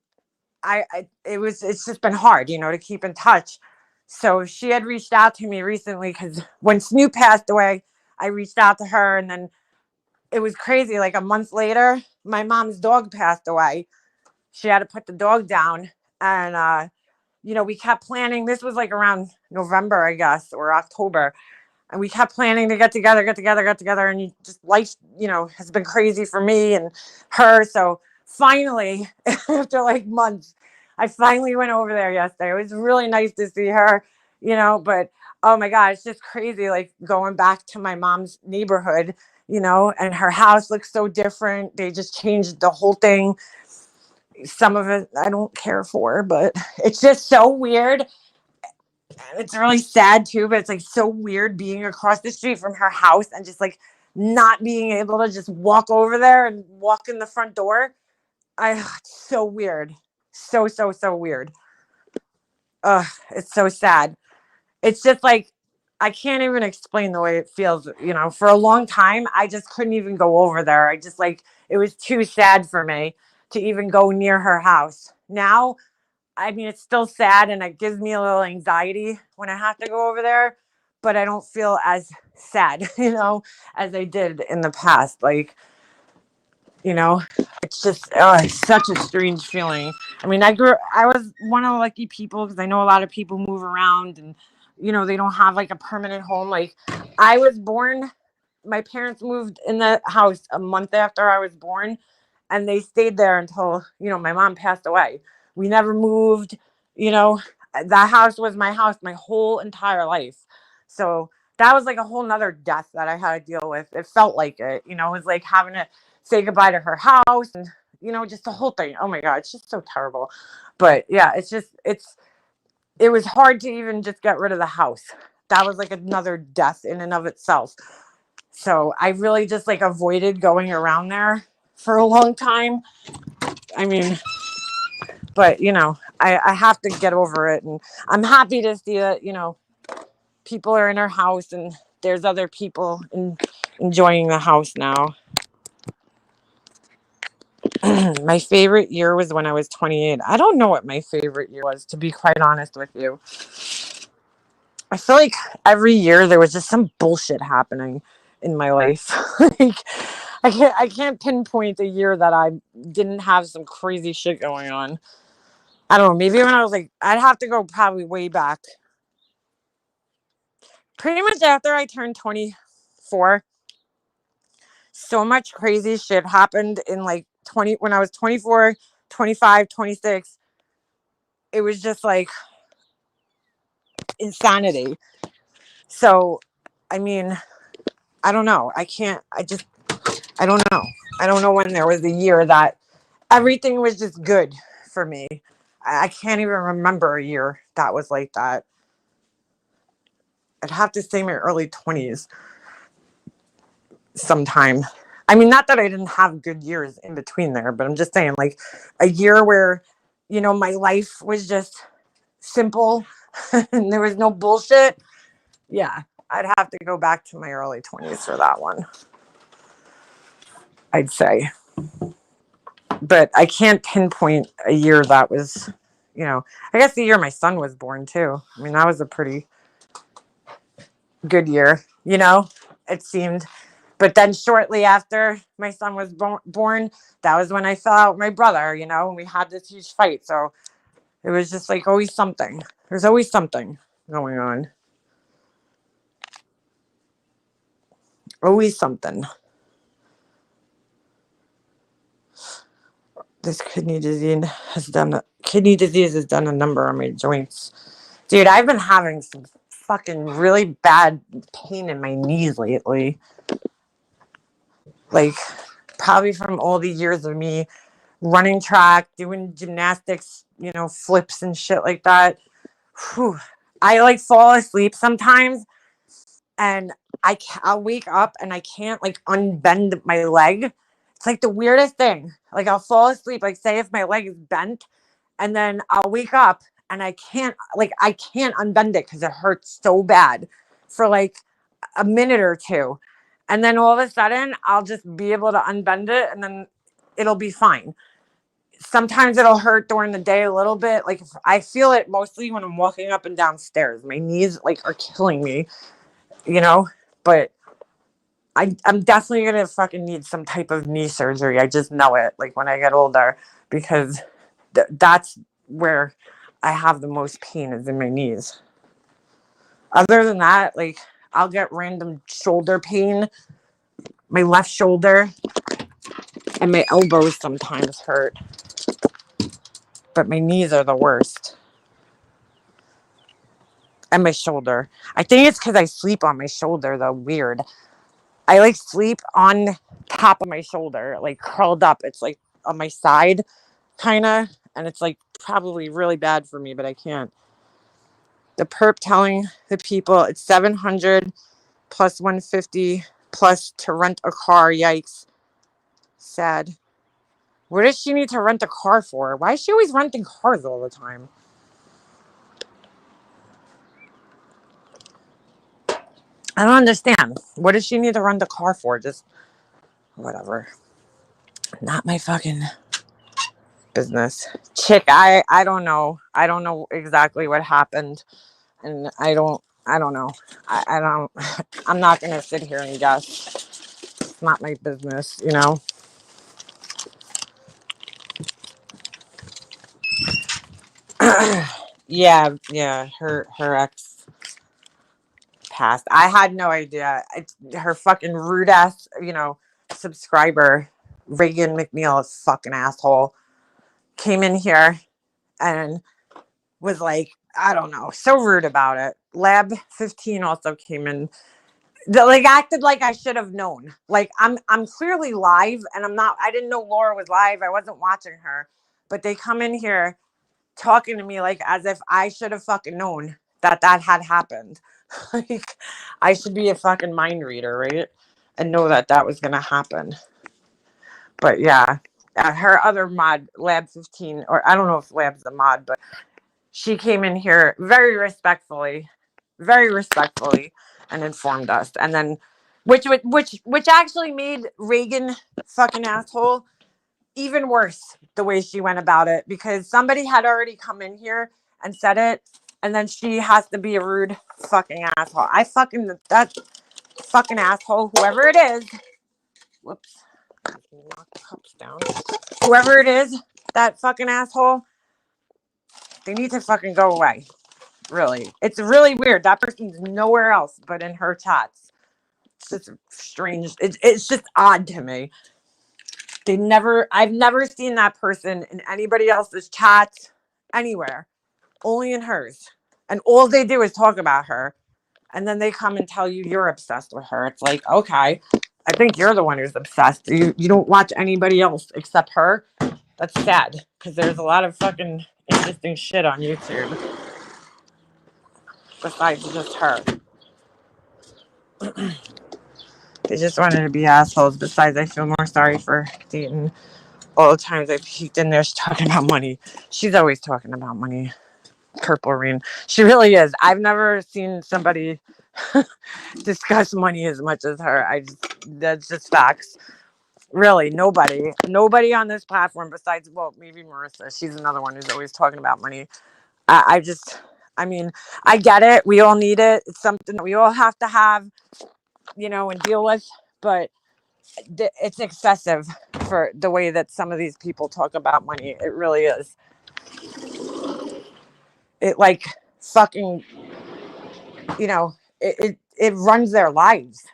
it's just been hard, to keep in touch. So she had reached out to me recently because when Snoop passed away, I reached out to her, and then it was crazy. Like a month later, my mom's dog passed away. She had to put the dog down. And we kept planning. This was like around November, I guess, or October. And we kept planning to get together. And just life, has been crazy for me and her. So finally, after like months, I finally went over there yesterday. It was really nice to see her, but oh my God, it's just crazy. Like going back to my mom's neighborhood, and her house looks so different. They just changed the whole thing. Some of it I don't care for, but it's just so weird. It's really sad too, but it's like so weird being across the street from her house and just like not being able to just walk over there and walk in the front door. It's so weird. So weird. It's so sad. It's just like I can't even explain the way it feels. For a long time, I just couldn't even go over there. I just like it was too sad for me to even go near her house. Now, I mean, it's still sad and it gives me a little anxiety when I have to go over there, but I don't feel as sad, as I did in the past. Like, it's just it's such a strange feeling. I mean, I was one of the lucky people because I know a lot of people move around and, they don't have like a permanent home. Like I was born, my parents moved in the house a month after I was born, and they stayed there until, my mom passed away. We never moved, you know, that house was my house my whole entire life. So that was like a whole nother death that I had to deal with. It felt like it, it was like having to say goodbye to her house and, just the whole thing. Oh my God, it's just so terrible. But yeah, it was hard to even just get rid of the house. That was like another death in and of itself. So I really just like avoided going around there for a long time. I mean, but I have to get over it. And I'm happy to see that, people are in her house and there's other people enjoying the house now. My favorite year was when I was 28. I don't know what my favorite year was, to be quite honest with you. I feel like every year there was just some bullshit happening in my life. Like I can't pinpoint a year that I didn't have some crazy shit going on. I don't know, maybe when I was like, I'd have to go probably way back. Pretty much after I turned 24, so much crazy shit happened in like 20 when I was 24, 25, 26. It was just like insanity. So, I mean, I don't know. I don't know. I don't know when there was a year that everything was just good for me. I can't even remember a year that was like that. I'd have to say my early 20s sometime. I mean, not that I didn't have good years in between there, but I'm just saying like a year where, my life was just simple and there was no bullshit. Yeah, I'd have to go back to my early 20s for that one, I'd say. But I can't pinpoint a year that was, I guess the year my son was born too. I mean, that was a pretty good year, it seemed. But then shortly after my son was born, that was when I fell out with my brother, and we had this huge fight. So it was just like always something. There's always something going on. Always something. This kidney disease has done a number on my joints. Dude, I've been having some fucking really bad pain in my knees lately. Like, probably from all the years of me running track, doing gymnastics, flips and shit like that. Whew. I like fall asleep sometimes and I'll wake up and I can't like unbend my leg. It's like the weirdest thing. Like I'll fall asleep, like say if my leg is bent, and then I'll wake up and I can't unbend it because it hurts so bad for like a minute or two. And then all of a sudden I'll just be able to unbend it and then it'll be fine. Sometimes it'll hurt during the day a little bit. Like I feel it mostly when I'm walking up and down stairs. My knees like are killing me, you know, but I'm definitely gonna fucking need some type of knee surgery. I just know it. Like when I get older, because that's where I have the most pain is in my knees. Other than that, like I'll get random shoulder pain, my left shoulder, and my elbows sometimes hurt. But my knees are the worst. And my shoulder. I think it's because I sleep on my shoulder, though. Weird. I like sleep on top of my shoulder, like curled up. It's like on my side, kind of. And it's like probably really bad for me, but I can't. The perp telling the people it's 700 plus 150 plus to rent a car. Yikes. Sad. What does she need to rent a car for? Why is she always renting cars all the time? I don't understand. What does she need to rent a car for? Just whatever. Not my fucking business. Chick, I don't know. I don't know exactly what happened. And I don't know. I don't I'm not gonna sit here and guess. It's not my business, you know. Yeah, her ex passed. I had no idea. Her fucking rude ass, you know, subscriber, Reagan McNeil, is fucking asshole, came in here and was like, I don't know, so rude about it. Lab 15 also came in. Like acted like I should have known. Like I'm clearly live and I didn't know Laura was live. I wasn't watching her. But they come in here talking to me like as if I should have fucking known that had happened. Like I should be a fucking mind reader, right? And know that was going to happen. But yeah, her other mod, Lab 15, or I don't know if Lab's a mod, but she came in here very respectfully and informed us. And then which actually made Reagan fucking asshole even worse the way she went about it, because somebody had already come in here and said it, and then she has to be a rude fucking asshole. That fucking asshole, whoever it is, whoops, knock the cups down. Whoever it is, that fucking asshole, they need to fucking go away. Really. It's really weird. That person's nowhere else but in her chats. It's just strange. It's just odd to me. I've never seen that person in anybody else's chats anywhere, only in hers. And all they do is talk about her. And then they come and tell you you're obsessed with her. It's like, okay, I think you're the one who's obsessed. You don't watch anybody else except her. That's sad because there's a lot of fucking interesting shit on YouTube besides just her. They just wanted to be assholes. Besides, I feel more sorry for Dayton. All the times I peeked in there, she's talking about money. She's always talking about money. Purple Rain. She really is. I've never seen somebody discuss money as much as her. That's just facts. Really, nobody on this platform besides, well, maybe Marissa. She's another one who's always talking about money. I mean, I get it. We all need it. It's something that we all have to have, you know, and deal with. But it's excessive for the way that some of these people talk about money. It really is. It like fucking, you know, it runs their lives.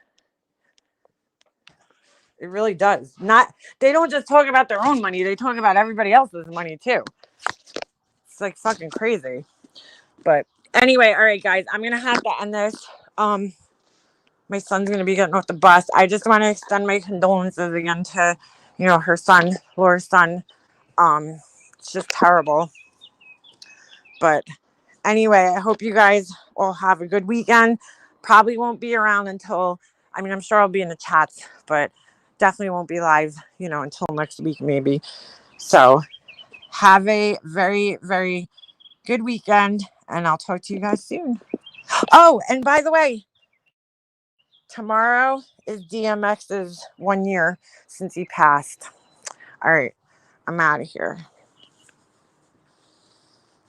It really does. They don't just talk about their own money. They talk about everybody else's money too. It's like fucking crazy. But anyway, all right, guys, I'm gonna have to end this. My son's gonna be getting off the bus. I just want to extend my condolences again to, you know, her son, Laura's son. It's just terrible. But anyway, I hope you guys all have a good weekend. Probably won't be around until, I mean, I'm sure I'll be in the chats, but definitely won't be live, you know, until next week maybe. So have a very, very good weekend, and I'll talk to you guys soon. Oh, and by the way, tomorrow is DMX's 1 year since he passed. All right, I'm out of here.